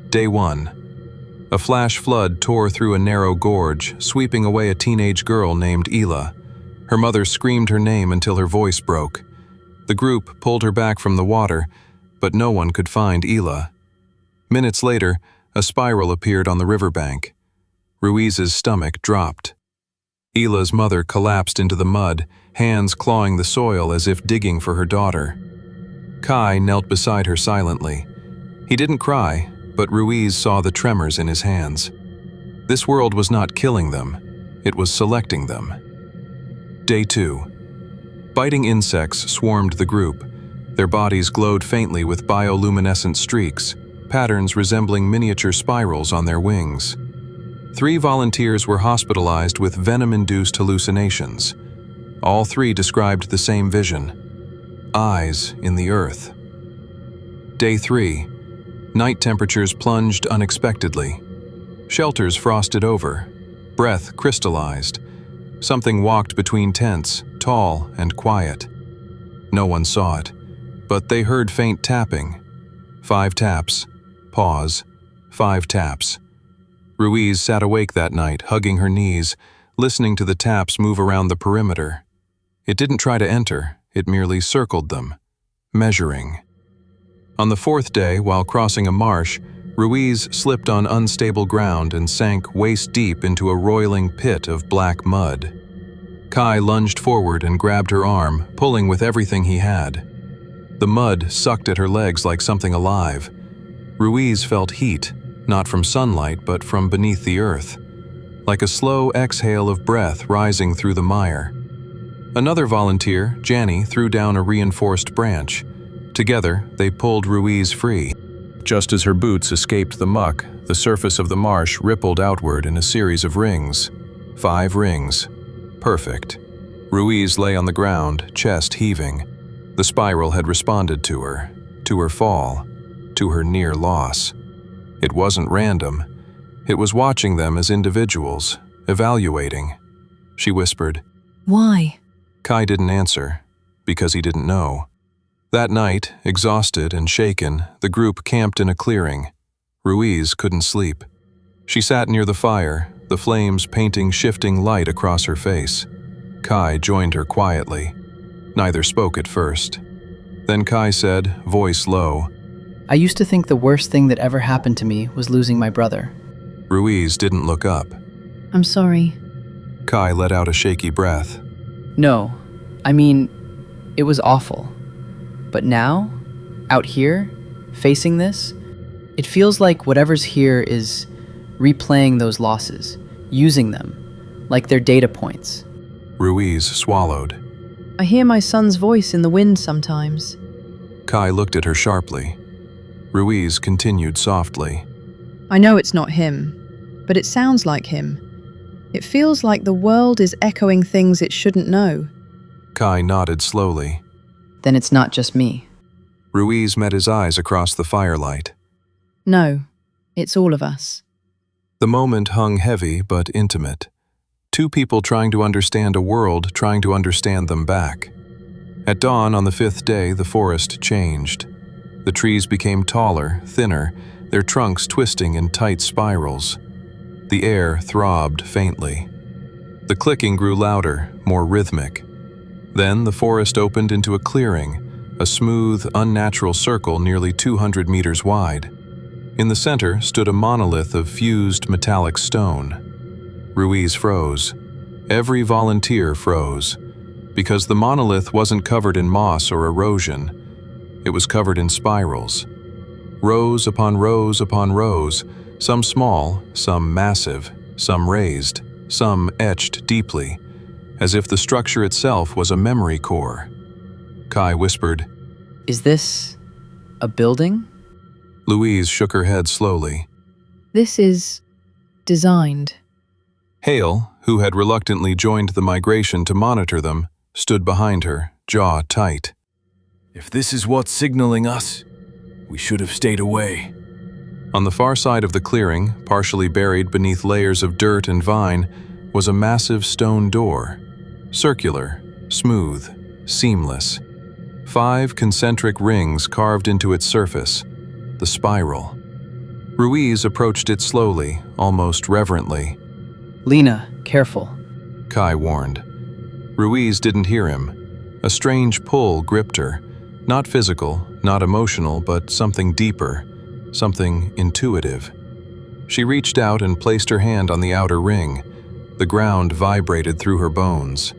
Day 1. A flash flood tore through a narrow gorge, sweeping away a teenage girl named Ela. Her mother screamed her name until her voice broke. The group pulled her back from the water, but no one could find Ela. Minutes later, a spiral appeared on the riverbank. Ruiz's stomach dropped. Ela's mother collapsed into the mud, hands clawing the soil as if digging for her daughter. Kai knelt beside her silently. He didn't cry, but Ruiz saw the tremors in his hands. This world was not killing them, it was selecting them. Day 2. Biting insects swarmed the group. Their bodies glowed faintly with bioluminescent streaks, patterns resembling miniature spirals on their wings. 3 volunteers were hospitalized with venom-induced hallucinations. All 3 described the same vision: eyes in the earth. Day 3. Night temperatures plunged unexpectedly. Shelters frosted over. Breath crystallized. Something walked between tents, tall and quiet. No one saw it, but they heard faint tapping. 5 taps. Pause. 5 taps. Ruiz sat awake that night, hugging her knees, listening to the taps move around the perimeter. It didn't try to enter, it merely circled them, measuring. On the 4th day, while crossing a marsh, Ruiz slipped on unstable ground and sank waist-deep into a roiling pit of black mud. Kai lunged forward and grabbed her arm, pulling with everything he had. The mud sucked at her legs like something alive. Ruiz felt heat, not from sunlight but from beneath the earth, like a slow exhale of breath rising through the mire. Another volunteer, Janny, threw down a reinforced branch. Together, they pulled Ruiz free. Just as her boots escaped the muck, the surface of the marsh rippled outward in a series of rings. 5 rings. Perfect. Ruiz lay on the ground, chest heaving. The spiral had responded to her fall, to her near loss. It wasn't random. It was watching them as individuals, evaluating. She whispered. Why? Kai didn't answer, because he didn't know. That night, exhausted and shaken, the group camped in a clearing. Ruiz couldn't sleep. She sat near the fire, the flames painting shifting light across her face. Kai joined her quietly. Neither spoke at first. Then Kai said, voice low, I used to think the worst thing that ever happened to me was losing my brother. Ruiz didn't look up. I'm sorry. Kai let out a shaky breath. No, I mean, it was awful. But now, out here, facing this, it feels like whatever's here is replaying those losses, using them, like they're data points. Ruiz swallowed. I hear my son's voice in the wind sometimes. Kai looked at her sharply. Ruiz continued softly. I know it's not him, but it sounds like him. It feels like the world is echoing things it shouldn't know. Kai nodded slowly. Then it's not just me. Ruiz met his eyes across the firelight. No, it's all of us. The moment hung heavy but intimate. Two people trying to understand a world trying to understand them back. At dawn on the 5th day, the forest changed. The trees became taller, thinner, their trunks twisting in tight spirals. The air throbbed faintly. The clicking grew louder, more rhythmic. Then the forest opened into a clearing, a smooth, unnatural circle nearly 200 meters wide. In the center stood a monolith of fused metallic stone. Ruiz froze. Every volunteer froze, because the monolith wasn't covered in moss or erosion. It was covered in spirals. Rows upon rows upon rows, some small, some massive, some raised, some etched deeply, as if the structure itself was a memory core. Kai whispered, Is this a building? Louise shook her head slowly. This is designed. Hale, who had reluctantly joined the migration to monitor them, stood behind her, jaw tight. If this is what's signaling us, we should have stayed away. On the far side of the clearing, partially buried beneath layers of dirt and vine, was a massive stone door. Circular, smooth, seamless. 5 concentric rings carved into its surface, the spiral. Ruiz approached it slowly, almost reverently. Lena, careful. Kai warned. Ruiz didn't hear him. A strange pull gripped her. Not physical, not emotional, but something deeper, something intuitive. She reached out and placed her hand on the outer ring. The ground vibrated through her bones.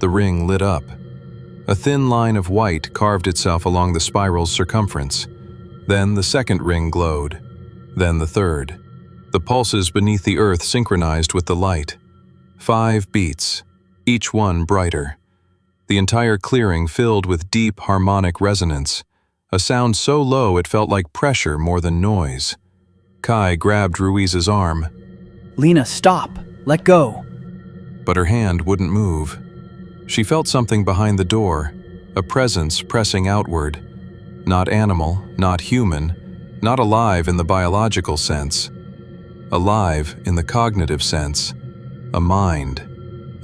The ring lit up. A thin line of white carved itself along the spiral's circumference. Then the second ring glowed. Then the third. The pulses beneath the earth synchronized with the light. 5 beats, each one brighter. The entire clearing filled with deep harmonic resonance, a sound so low it felt like pressure more than noise. Kai grabbed Ruiz's arm. Lena, stop! Let go! But her hand wouldn't move. She felt something behind the door, a presence pressing outward. Not animal, not human, not alive in the biological sense. Alive in the cognitive sense. A mind,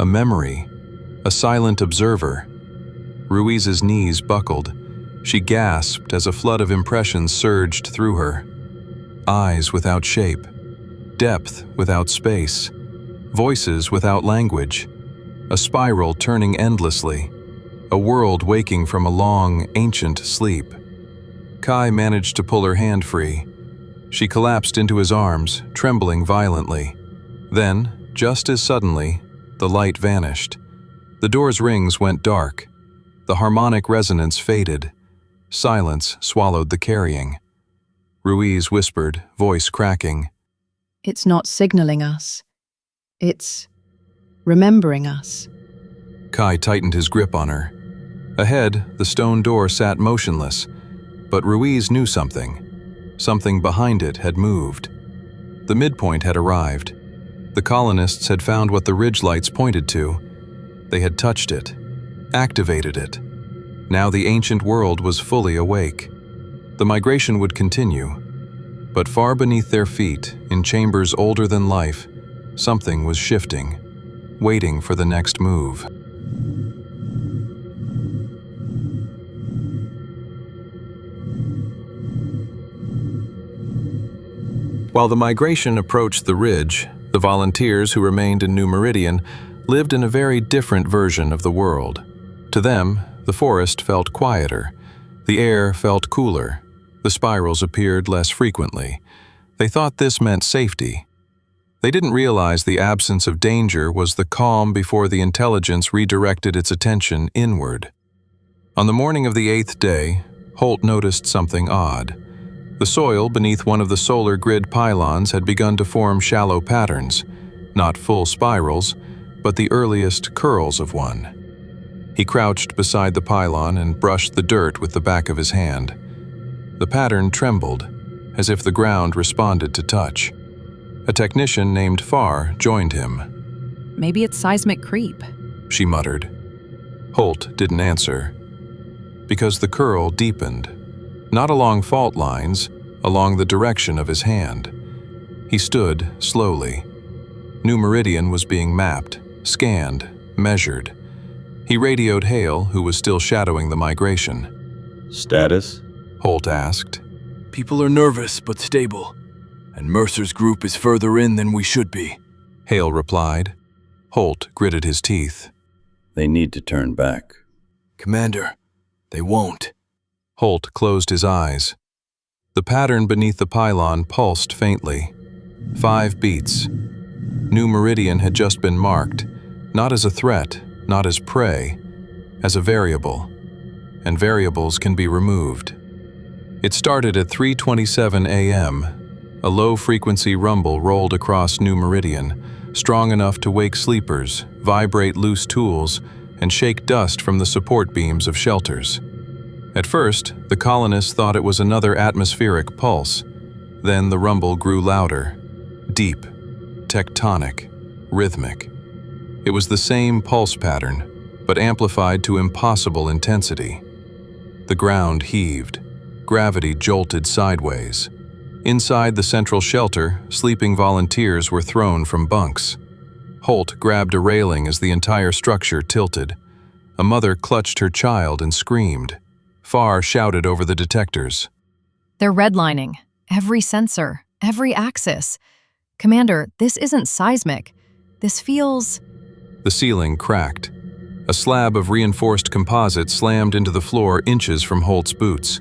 a memory, a silent observer. Ruiz's knees buckled. She gasped as a flood of impressions surged through her. Eyes without shape, depth without space, voices without language, a spiral turning endlessly, a world waking from a long, ancient sleep. Kai managed to pull her hand free. She collapsed into his arms, trembling violently. Then, just as suddenly, the light vanished. The door's rings went dark. The harmonic resonance faded. Silence swallowed the carrying. Ruiz whispered, voice cracking. It's not signaling us. It's remembering us. Kai tightened his grip on her. Ahead, the stone door sat motionless, but Ruiz knew something. Something behind it had moved. The midpoint had arrived. The colonists had found what the ridge lights pointed to. They had touched it, activated it. Now the ancient world was fully awake. The migration would continue. But far beneath their feet, in chambers older than life, something was shifting, waiting for the next move. While the migration approached the ridge, the volunteers who remained in New Meridian lived in a very different version of the world. To them, the forest felt quieter. The air felt cooler. The spirals appeared less frequently. They thought this meant safety. They didn't realize the absence of danger was the calm before the intelligence redirected its attention inward. On the morning of the 8th day, Holt noticed something odd. The soil beneath one of the solar grid pylons had begun to form shallow patterns, not full spirals, but the earliest curls of one. He crouched beside the pylon and brushed the dirt with the back of his hand. The pattern trembled, as if the ground responded to touch. A technician named Farr joined him. Maybe it's seismic creep. She muttered. Holt didn't answer. Because the curl deepened. Not along fault lines, along the direction of his hand. He stood slowly. New Meridian was being mapped, scanned, measured. He radioed Hale, who was still shadowing the migration. Status? Holt asked. People are nervous but stable, and Mercer's group is further in than we should be. Hale replied. Holt gritted his teeth. They need to turn back. Commander, they won't. Holt closed his eyes. The pattern beneath the pylon pulsed faintly. 5 beats. New Meridian had just been marked, not as a threat, not as prey, as a variable. And variables can be removed. It started at 3:27 a.m. A low-frequency rumble rolled across New Meridian, strong enough to wake sleepers, vibrate loose tools, and shake dust from the support beams of shelters. At first, the colonists thought it was another atmospheric pulse. Then the rumble grew louder, deep, tectonic, rhythmic. It was the same pulse pattern, but amplified to impossible intensity. The ground heaved. Gravity jolted sideways. Inside the central shelter, sleeping volunteers were thrown from bunks. Holt grabbed a railing as the entire structure tilted. A mother clutched her child and screamed. Farr shouted over the detectors. They're redlining. Every sensor, every axis. Commander, this isn't seismic. This feels... The ceiling cracked. A slab of reinforced composite slammed into the floor inches from Holt's boots.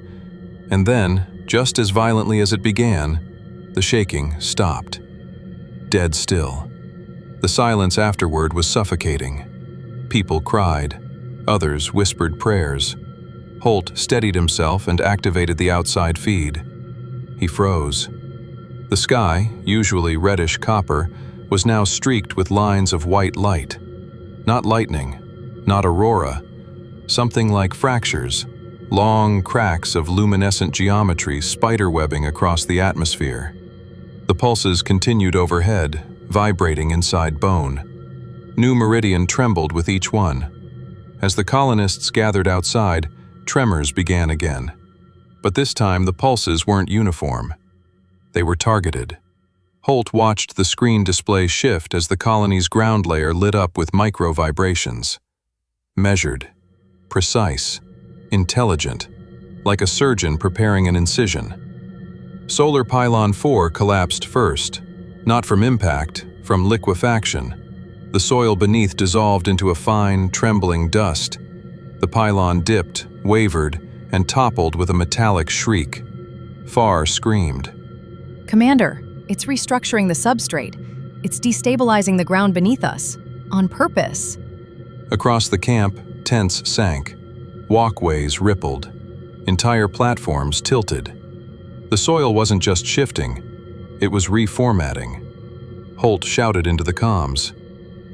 And then, just as violently as it began, the shaking stopped. Dead still. The silence afterward was suffocating. People cried. Others whispered prayers. Holt steadied himself and activated the outside feed. He froze. The sky, usually reddish copper, was now streaked with lines of white light. Not lightning, not aurora, something like fractures, long cracks of luminescent geometry spiderwebbing across the atmosphere. The pulses continued overhead, vibrating inside bone. New Meridian trembled with each one. As the colonists gathered outside, tremors began again. But this time the pulses weren't uniform. They were targeted. Holt watched the screen display shift as the colony's ground layer lit up with micro-vibrations. Measured, precise, intelligent, like a surgeon preparing an incision. Solar Pylon 4 collapsed first, not from impact, from liquefaction. The soil beneath dissolved into a fine, trembling dust. The pylon dipped, wavered, and toppled with a metallic shriek. Farr screamed. Commander, it's restructuring the substrate. It's destabilizing the ground beneath us. On purpose. Across the camp, tents sank. Walkways rippled. Entire platforms tilted. The soil wasn't just shifting, it was reformatting. Holt shouted into the comms.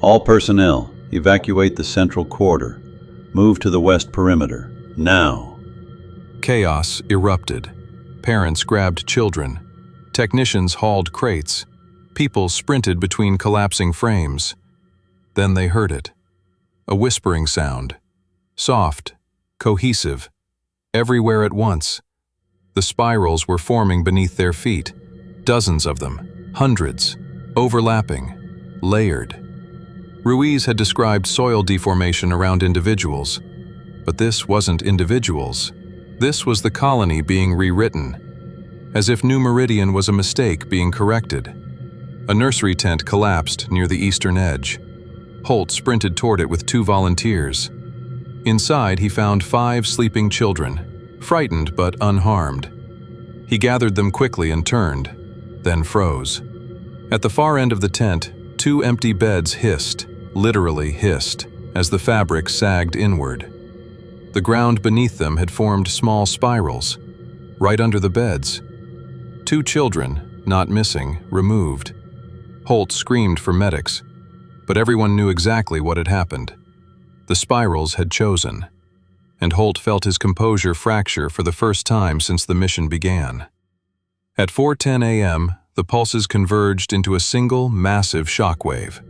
All personnel, evacuate the central quarter. Move to the west perimeter, now. Chaos erupted. Parents grabbed children. Technicians hauled crates. People sprinted between collapsing frames. Then they heard it. A whispering sound. Soft, cohesive, everywhere at once. The spirals were forming beneath their feet. Dozens of them, hundreds, overlapping, layered. Ruiz had described soil deformation around individuals. But this wasn't individuals. This was the colony being rewritten. As if New Meridian was a mistake being corrected. A nursery tent collapsed near the eastern edge. Holt sprinted toward it with 2 volunteers. Inside, he found 5 sleeping children, frightened but unharmed. He gathered them quickly and turned, then froze. At the far end of the tent, 2 empty beds hissed, literally hissed, as the fabric sagged inward. The ground beneath them had formed small spirals, right under the beds. 2 children, not missing, removed. Holt screamed for medics, but everyone knew exactly what had happened. The spirals had chosen, and Holt felt his composure fracture for the first time since the mission began. At 4:10 a.m., the pulses converged into a single, massive shockwave.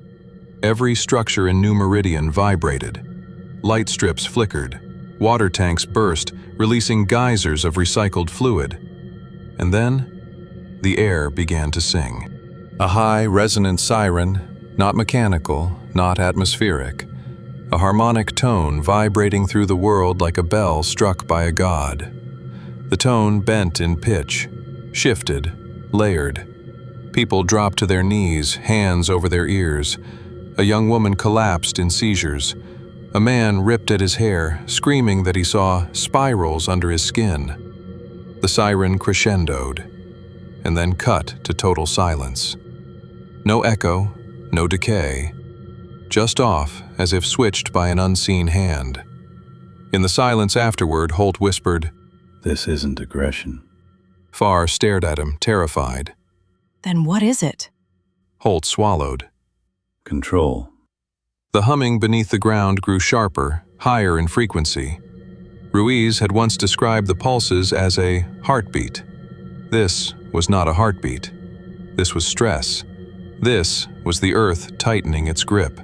Every structure in New Meridian vibrated. Light strips flickered. Water tanks burst, releasing geysers of recycled fluid. And then, the air began to sing. A high, resonant siren, not mechanical, not atmospheric. A harmonic tone vibrating through the world like a bell struck by a god. The tone bent in pitch, shifted, layered. People dropped to their knees, hands over their ears. A young woman collapsed in seizures. A man ripped at his hair, screaming that he saw spirals under his skin. The siren crescendoed, and then cut to total silence. No echo, no decay. Just off, as if switched by an unseen hand. In the silence afterward, Holt whispered, "This isn't aggression." Farr stared at him, terrified. Then what is it? Holt swallowed. Control. The humming beneath the ground grew sharper, higher in frequency. Ruiz had once described the pulses as a heartbeat. This was not a heartbeat. This was stress. This was the Earth tightening its grip.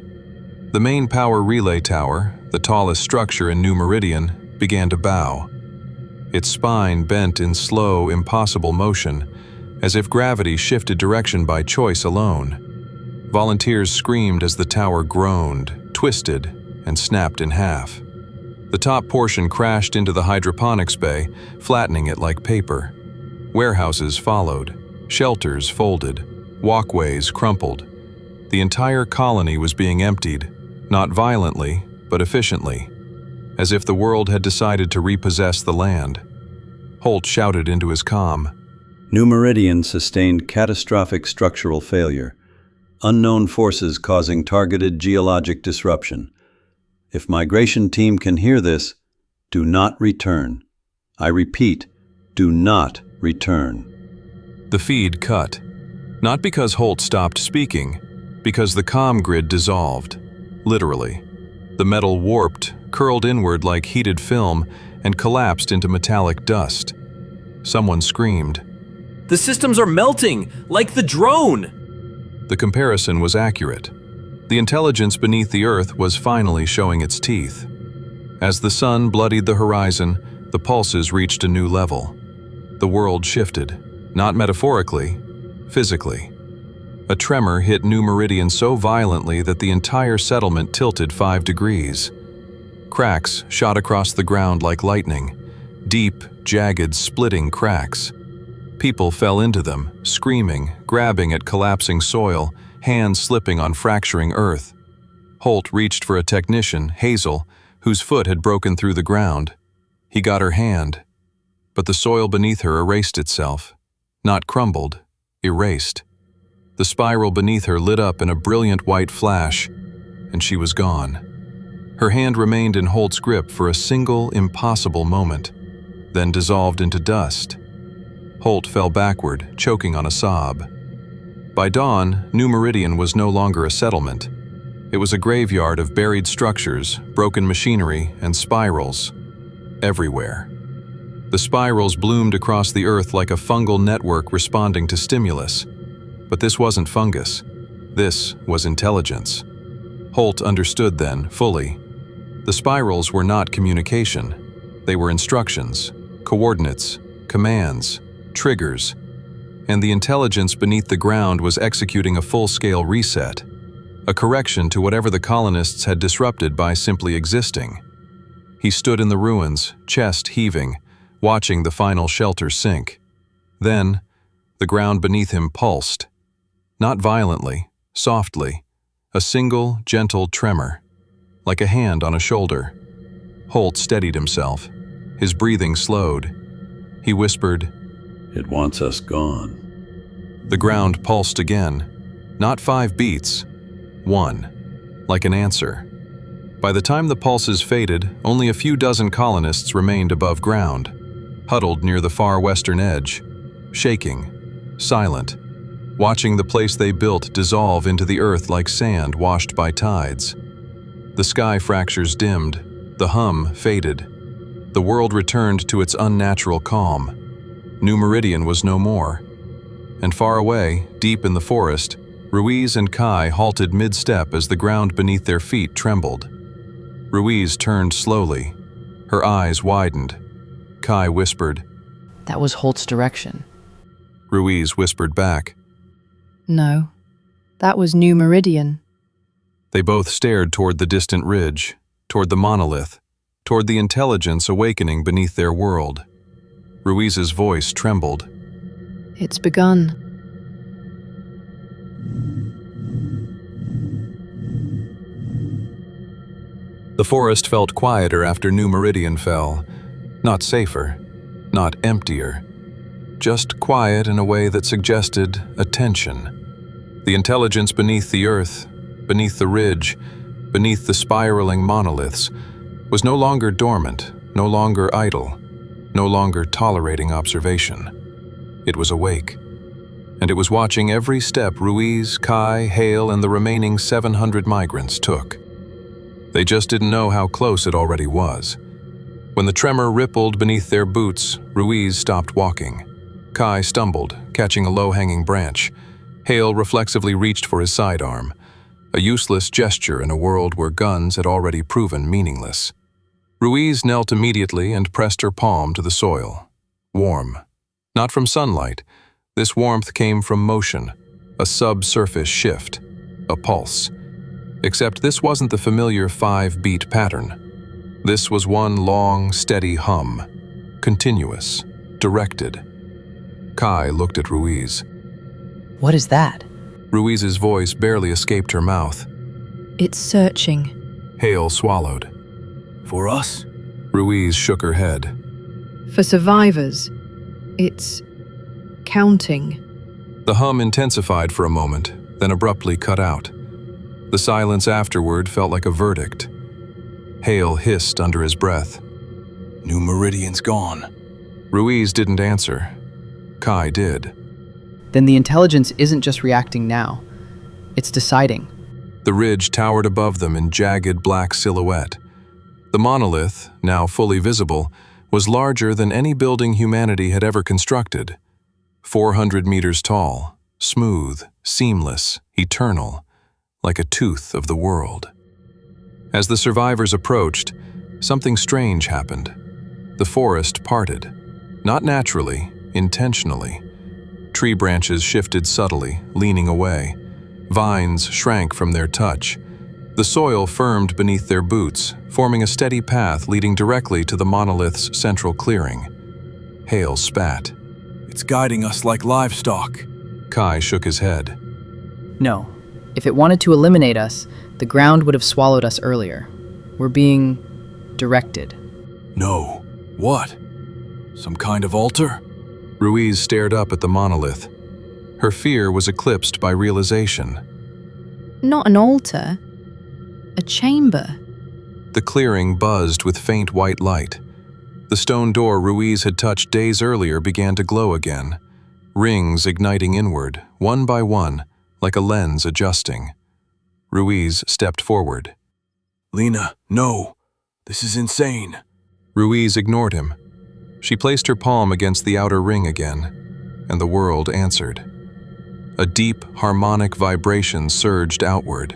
The main power relay tower, the tallest structure in New Meridian, began to bow. Its spine bent in slow, impossible motion, as if gravity shifted direction by choice alone. Volunteers screamed as the tower groaned, twisted, and snapped in half. The top portion crashed into the hydroponics bay, flattening it like paper. Warehouses followed, shelters folded, walkways crumpled. The entire colony was being emptied, not violently, but efficiently, as if the world had decided to repossess the land. Holt shouted into his comm. New Meridian sustained catastrophic structural failure. Unknown forces causing targeted geologic disruption. If migration team can hear this, do not return. I repeat, do not return. The feed cut. Not because Holt stopped speaking, because the comm grid dissolved. Literally. The metal warped, curled inward like heated film, and collapsed into metallic dust. Someone screamed. "The systems are melting, like the drone!" The comparison was accurate. The intelligence beneath the Earth was finally showing its teeth. As the sun bloodied the horizon, the pulses reached a new level. The world shifted, not metaphorically, physically. A tremor hit New Meridian so violently that the entire settlement tilted 5 degrees. Cracks shot across the ground like lightning, deep, jagged, splitting cracks. People fell into them, screaming, grabbing at collapsing soil, hands slipping on fracturing earth. Holt reached for a technician, Hazel, whose foot had broken through the ground. He got her hand, but the soil beneath her erased itself. Not crumbled, erased. The spiral beneath her lit up in a brilliant white flash, and she was gone. Her hand remained in Holt's grip for a single, impossible moment, then dissolved into dust. Holt fell backward, choking on a sob. By dawn, New Meridian was no longer a settlement. It was a graveyard of buried structures, broken machinery, and spirals. Everywhere. The spirals bloomed across the earth like a fungal network responding to stimulus. But this wasn't fungus. This was intelligence. Holt understood then, fully. The spirals were not communication. They were instructions, coordinates, commands, triggers. And the intelligence beneath the ground was executing a full-scale reset, a correction to whatever the colonists had disrupted by simply existing. He stood in the ruins, chest heaving, watching the final shelter sink. Then, the ground beneath him pulsed. Not violently, softly, a single, gentle tremor, like a hand on a shoulder. Holt steadied himself. His breathing slowed. He whispered, "It wants us gone." The ground pulsed again. Not 5 beats. 1. Like an answer. By the time the pulses faded, only a few dozen colonists remained above ground, huddled near the far western edge, shaking, silent, watching the place they built dissolve into the earth like sand washed by tides. The sky fractures dimmed, the hum faded. The world returned to its unnatural calm. New Meridian was no more. And far away, deep in the forest, Ruiz and Kai halted mid-step as the ground beneath their feet trembled. Ruiz turned slowly. Her eyes widened. Kai whispered, That was Holt's direction. Ruiz whispered back, No, that was New Meridian. They both stared toward the distant ridge, toward the monolith, toward the intelligence awakening beneath their world. Ruiz's voice trembled. It's begun. The forest felt quieter after New Meridian fell. Not safer, not emptier. Just quiet in a way that suggested attention. The intelligence beneath the earth, beneath the ridge, beneath the spiraling monoliths, was no longer dormant, no longer idle, no longer tolerating observation. It was awake, and it was watching every step Ruiz, Kai, Hale, and the remaining 700 migrants took. They just didn't know how close it already was. When the tremor rippled beneath their boots, Ruiz stopped walking. Kai stumbled, catching a low-hanging branch. Hale reflexively reached for his sidearm, a useless gesture in a world where guns had already proven meaningless. Ruiz knelt immediately and pressed her palm to the soil. Warm. Not from sunlight. This warmth came from motion, a subsurface shift, a pulse. Except this wasn't the familiar 5-beat pattern. This was one long, steady hum, continuous, directed. Kai looked at Ruiz. What is that? Ruiz's voice barely escaped her mouth. It's searching. Hale swallowed. For us? Ruiz shook her head. For survivors, it's counting. The hum intensified for a moment, then abruptly cut out. The silence afterward felt like a verdict. Hale hissed under his breath. New Meridian's gone. Ruiz didn't answer. Kai did. Then the intelligence isn't just reacting now. It's deciding. The ridge towered above them in jagged black silhouette. The monolith, now fully visible, was larger than any building humanity had ever constructed. 400 meters tall, smooth, seamless, eternal, like a tooth of the world. As the survivors approached, something strange happened. The forest parted. Not naturally, intentionally. Tree branches shifted subtly, leaning away. Vines shrank from their touch. The soil firmed beneath their boots, forming a steady path leading directly to the monolith's central clearing. Hale spat. It's guiding us like livestock. Kai shook his head. No. If it wanted to eliminate us, the ground would have swallowed us earlier. We're being directed. No. What? Some kind of altar? Ruiz stared up at the monolith. Her fear was eclipsed by realization. Not an altar. A chamber. The clearing buzzed with faint white light. The stone door Ruiz had touched days earlier began to glow again, rings igniting inward, one by one, like a lens adjusting. Ruiz stepped forward. Lena, no. This is insane. Ruiz ignored him. She placed her palm against the outer ring again, and the world answered. A deep, harmonic vibration surged outward.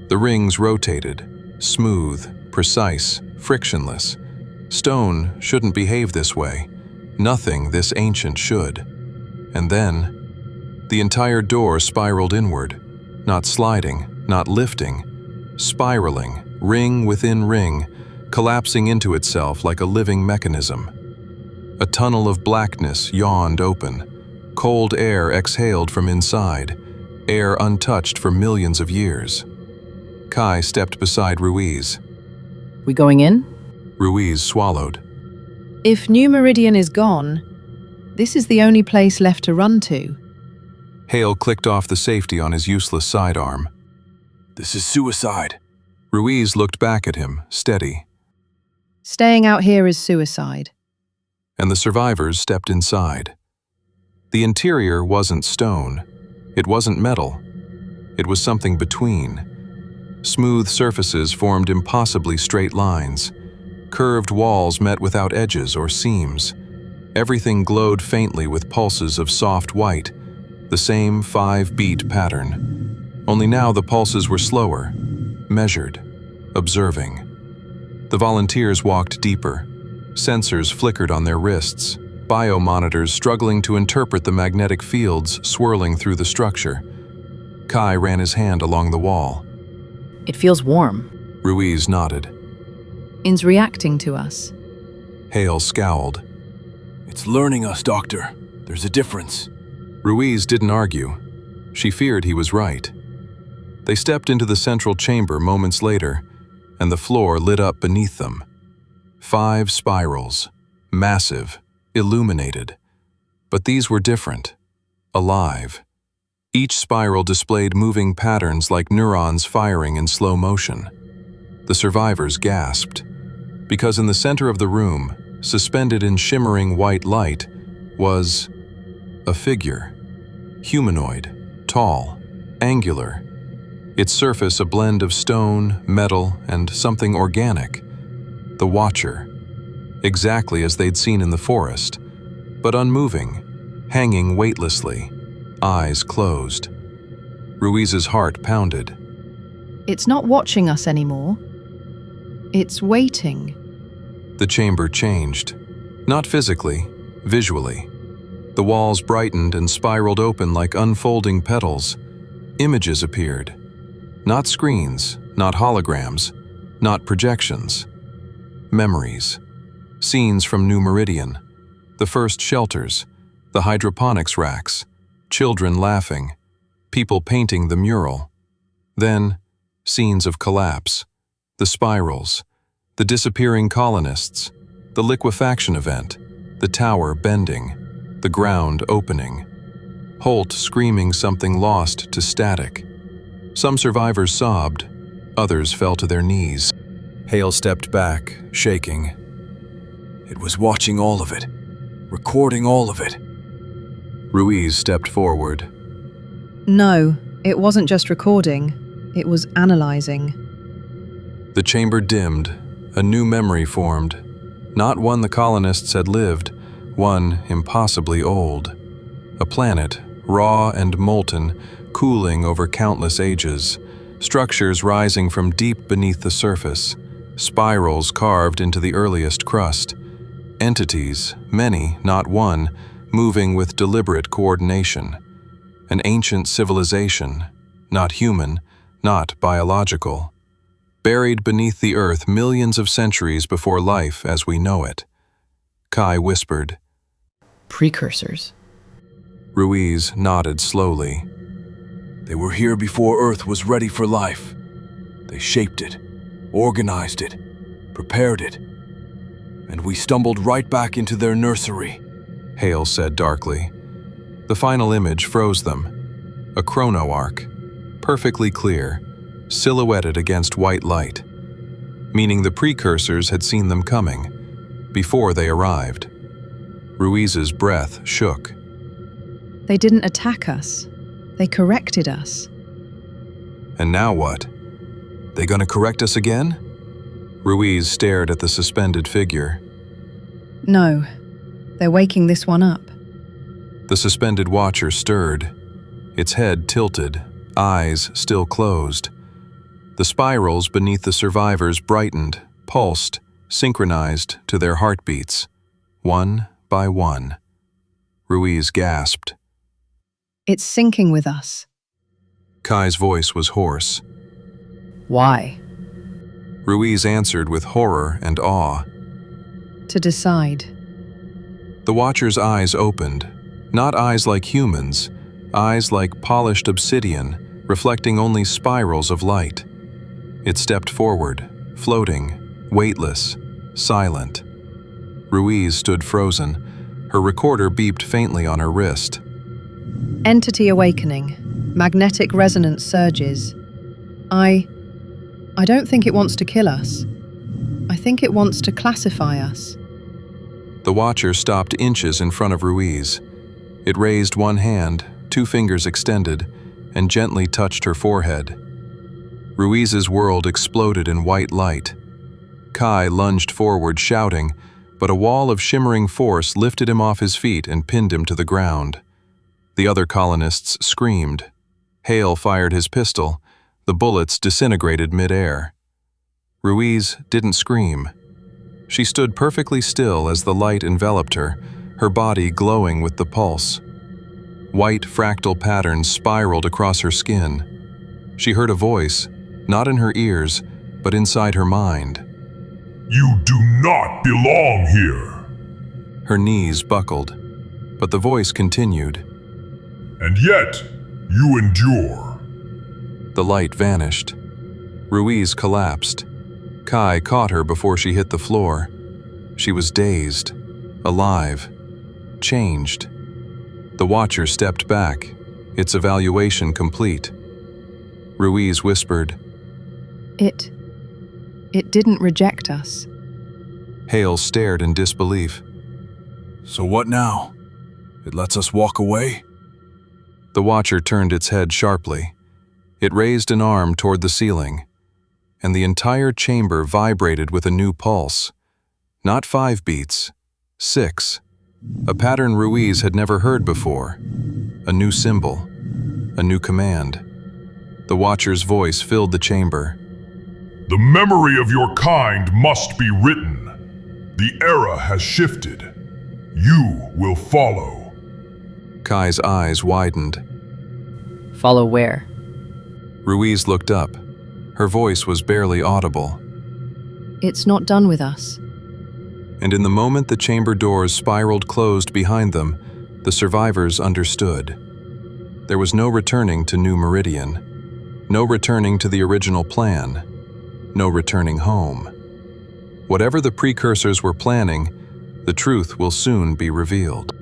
The rings rotated, smooth, precise, frictionless. Stone shouldn't behave this way. Nothing this ancient should. And then, the entire door spiraled inward, not sliding, not lifting, spiraling, ring within ring, collapsing into itself like a living mechanism. A tunnel of blackness yawned open. Cold air exhaled from inside, air untouched for millions of years. Kai stepped beside Ruiz. We going in? Ruiz swallowed. If New Meridian is gone, this is the only place left to run to. Hale clicked off the safety on his useless sidearm. This is suicide. Ruiz looked back at him, steady. Staying out here is suicide. And the survivors stepped inside. The interior wasn't stone. It wasn't metal. It was something between. Smooth surfaces formed impossibly straight lines. Curved walls met without edges or seams. Everything glowed faintly with pulses of soft white, the same 5-beat pattern. Only now the pulses were slower, measured, observing. The volunteers walked deeper. Sensors flickered on their wrists, biomonitors struggling to interpret the magnetic fields swirling through the structure. Kai ran his hand along the wall. It feels warm. Ruiz nodded. Is reacting to us. Hale scowled. It's learning us, Doctor. There's a difference. Ruiz didn't argue. She feared he was right. They stepped into the central chamber moments later, and the floor lit up beneath them. 5 spirals, massive, illuminated. But these were different, alive. Each spiral displayed moving patterns like neurons firing in slow motion. The survivors gasped, because in the center of the room, suspended in shimmering white light, was a figure. Humanoid, tall, angular. Its surface a blend of stone, metal, and something organic. The Watcher. Exactly as they'd seen in the forest, but unmoving, hanging weightlessly, eyes closed. Ruiz's heart pounded. It's not watching us anymore. It's waiting. The chamber changed. Not physically, visually. The walls brightened and spiraled open like unfolding petals. Images appeared. Not screens, not holograms, not projections. Memories. Scenes from New Meridian. The first shelters. The hydroponics racks. Children laughing. People painting the mural. Then, scenes of collapse. The spirals. The disappearing colonists. The liquefaction event. The tower bending. The ground opening. Holt screaming something lost to static. Some survivors sobbed. Others fell to their knees. Hale stepped back, shaking. It was watching all of it, recording all of it. Ruiz stepped forward. No, it wasn't just recording. It was analyzing. The chamber dimmed. A new memory formed. Not one the colonists had lived, one impossibly old. A planet, raw and molten, cooling over countless ages. Structures rising from deep beneath the surface. Spirals carved into the earliest crust. Entities, many, not one, moving with deliberate coordination. An ancient civilization, not human, not biological. Buried beneath the earth millions of centuries before life as we know it. Kai whispered. Precursors. Ruiz nodded slowly. They were here before Earth was ready for life. They shaped it, organized it, prepared it. And we stumbled right back into their nursery, Hale said darkly. The final image froze them. A chrono arc, perfectly clear, silhouetted against white light, meaning the precursors had seen them coming, before they arrived. Ruiz's breath shook. They didn't attack us. They corrected us. And now what? They gonna correct us again? Ruiz stared at the suspended figure. No, they're waking this one up. The suspended Watcher stirred, its head tilted, eyes still closed. The spirals beneath the survivors brightened, pulsed, synchronized to their heartbeats, one by one. Ruiz gasped. It's syncing with us. Kai's voice was hoarse. Why? Ruiz answered with horror and awe. To decide. The Watcher's eyes opened, not eyes like humans, eyes like polished obsidian, reflecting only spirals of light. It stepped forward, floating, weightless, silent. Ruiz stood frozen. Her recorder beeped faintly on her wrist. Entity awakening. Magnetic resonance surges. I don't think it wants to kill us. I think it wants to classify us. The Watcher stopped inches in front of Ruiz. It raised one hand, 2 fingers extended, and gently touched her forehead. Ruiz's world exploded in white light. Kai lunged forward, shouting, but a wall of shimmering force lifted him off his feet and pinned him to the ground. The other colonists screamed. Hale fired his pistol. The bullets disintegrated mid-air. Ruiz didn't scream. She stood perfectly still as the light enveloped her, her body glowing with the pulse. White fractal patterns spiraled across her skin. She heard a voice, not in her ears, but inside her mind. You do not belong here. Her knees buckled, but the voice continued. And yet, you endure. The light vanished. Ruiz collapsed. Kai caught her before she hit the floor. She was dazed, alive, changed. The Watcher stepped back, its evaluation complete. Ruiz whispered, It didn't reject us. Hale stared in disbelief. So what now? It lets us walk away? The Watcher turned its head sharply. It raised an arm toward the ceiling, and the entire chamber vibrated with a new pulse. Not 5 beats, 6. A pattern Ruiz had never heard before. A new symbol, a new command. The Watcher's voice filled the chamber. The memory of your kind must be written. The era has shifted. You will follow. Kai's eyes widened. Follow where? Ruiz looked up. Her voice was barely audible. It's not done with us. And in the moment the chamber doors spiraled closed behind them, the survivors understood. There was no returning to New Meridian, no returning to the original plan, no returning home. Whatever the precursors were planning, the truth will soon be revealed.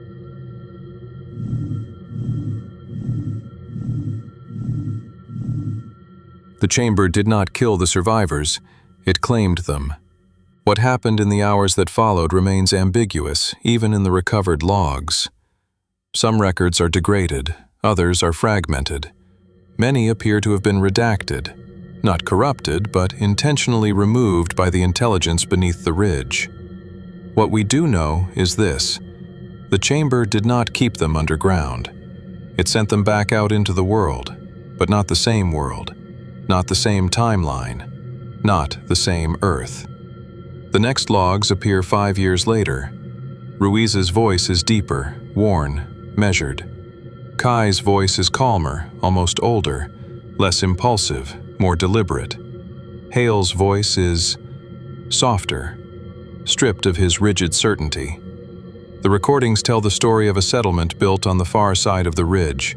The chamber did not kill the survivors, it claimed them. What happened in the hours that followed remains ambiguous, even in the recovered logs. Some records are degraded, others are fragmented. Many appear to have been redacted, not corrupted, but intentionally removed by the intelligence beneath the ridge. What we do know is this: the chamber did not keep them underground. It sent them back out into the world, but not the same world, not the same timeline, not the same Earth. The next logs appear 5 years later. Ruiz's voice is deeper, worn, measured. Kai's voice is calmer, almost older, less impulsive, more deliberate. Hale's voice is softer, stripped of his rigid certainty. The recordings tell the story of a settlement built on the far side of the ridge,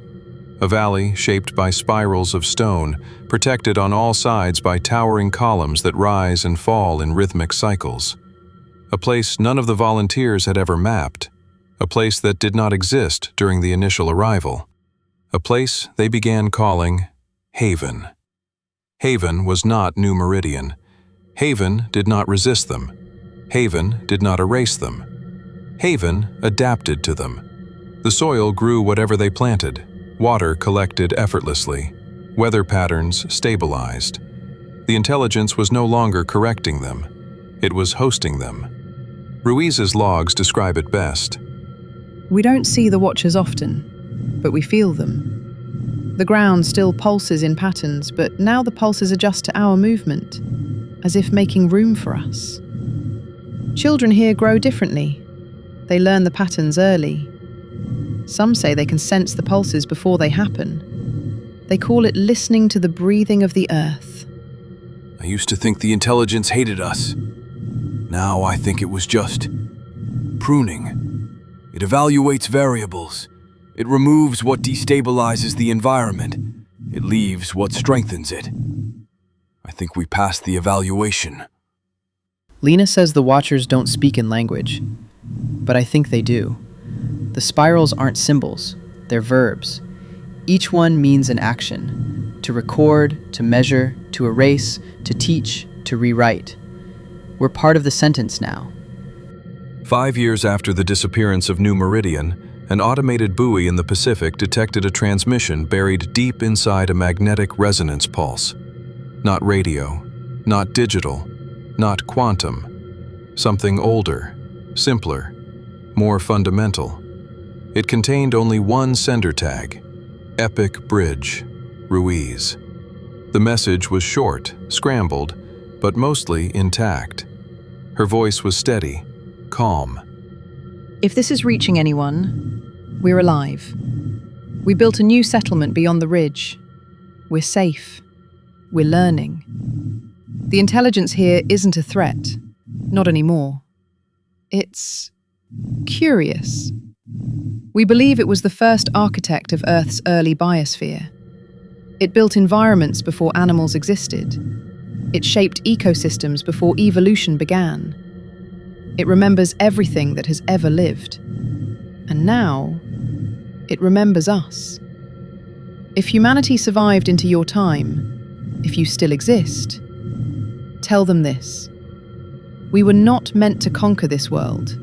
a valley shaped by spirals of stone, protected on all sides by towering columns that rise and fall in rhythmic cycles. A place none of the volunteers had ever mapped, a place that did not exist during the initial arrival, a place they began calling Haven. Haven was not New Meridian. Haven did not resist them. Haven did not erase them. Haven adapted to them. The soil grew whatever they planted. Water collected effortlessly. Weather patterns stabilized. The intelligence was no longer correcting them. It was hosting them. Ruiz's logs describe it best. We don't see the Watchers often, but we feel them. The ground still pulses in patterns, but now the pulses adjust to our movement, as if making room for us. Children here grow differently. They learn the patterns early. Some say they can sense the pulses before they happen. They call it listening to the breathing of the earth. I used to think the intelligence hated us. Now I think it was just pruning. It evaluates variables. It removes what destabilizes the environment. It leaves what strengthens it. I think we passed the evaluation. Lena says the Watchers don't speak in language, but I think they do. The spirals aren't symbols, they're verbs. Each one means an action: to record, to measure, to erase, to teach, to rewrite. We're part of the sentence now. 5 years after the disappearance of New Meridian, an automated buoy in the Pacific detected a transmission buried deep inside a magnetic resonance pulse. Not radio, not digital, not quantum. Something older, simpler, more fundamental. It contained only one sender tag: Epoch Bridge, Ruiz. The message was short, scrambled, but mostly intact. Her voice was steady, calm. If this is reaching anyone, we're alive. We built a new settlement beyond the ridge. We're safe. We're learning. The intelligence here isn't a threat. Not anymore. It's curious. We believe it was the first architect of Earth's early biosphere. It built environments before animals existed. It shaped ecosystems before evolution began. It remembers everything that has ever lived. And now, it remembers us. If humanity survived into your time, if you still exist, tell them this. We were not meant to conquer this world.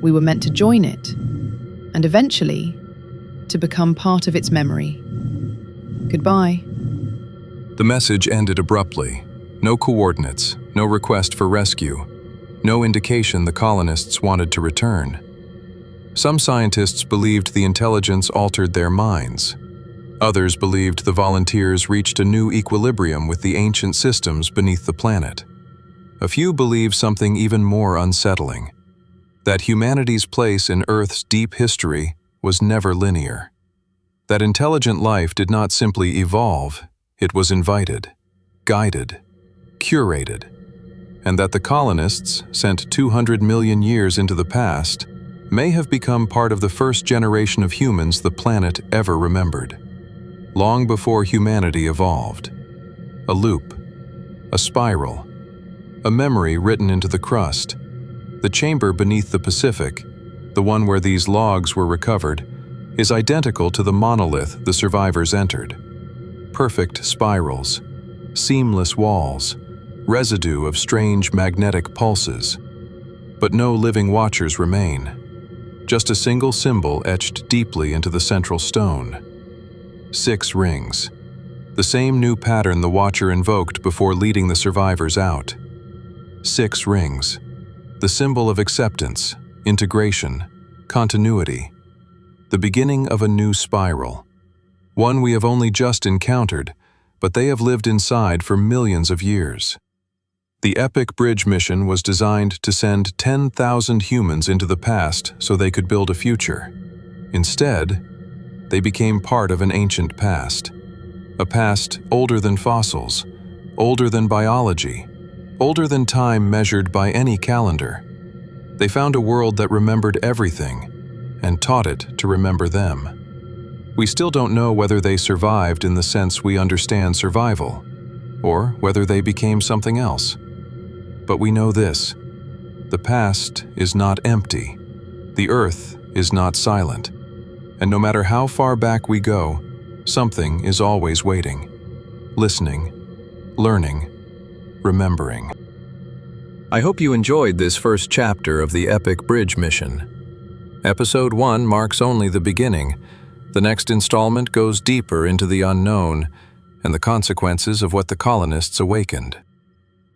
We were meant to join it, and eventually, to become part of its memory. Goodbye. The message ended abruptly. No coordinates, no request for rescue, no indication the colonists wanted to return. Some scientists believed the intelligence altered their minds. Others believed the volunteers reached a new equilibrium with the ancient systems beneath the planet. A few believe something even more unsettling, that humanity's place in Earth's deep history was never linear. That intelligent life did not simply evolve, it was invited, guided, curated, and that the colonists, sent 200 million years into the past, may have become part of the first generation of humans the planet ever remembered. Long before humanity evolved. A loop, a spiral, a memory written into the crust. The chamber beneath the Pacific, the one where these logs were recovered, is identical to the monolith the survivors entered. Perfect spirals, seamless walls, residue of strange magnetic pulses. But no living watchers remain. Just a single symbol etched deeply into the central stone. 6 rings. The same new pattern the Watcher invoked before leading the survivors out. 6 rings. The symbol of acceptance, integration, continuity. The beginning of a new spiral. One we have only just encountered, but they have lived inside for millions of years. The Epoch Bridge mission was designed to send 10,000 humans into the past so they could build a future. Instead, they became part of an ancient past. A past older than fossils, older than biology, older than time measured by any calendar. They found a world that remembered everything and taught it to remember them. We still don't know whether they survived in the sense we understand survival, or whether they became something else. But we know this: the past is not empty. The Earth is not silent. And no matter how far back we go, something is always waiting, listening, learning, remembering. I hope you enjoyed this first chapter of the Epoch Bridge mission. Episode 1 marks only the beginning. The next installment goes deeper into the unknown and the consequences of what the colonists awakened.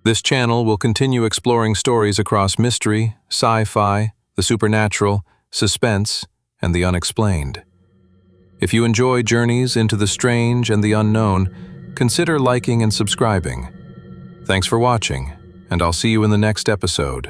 This channel will continue exploring stories across mystery, sci-fi, the supernatural, suspense, and the unexplained. If you enjoy journeys into the strange and the unknown, consider liking and subscribing. Thanks for watching, and I'll see you in the next episode.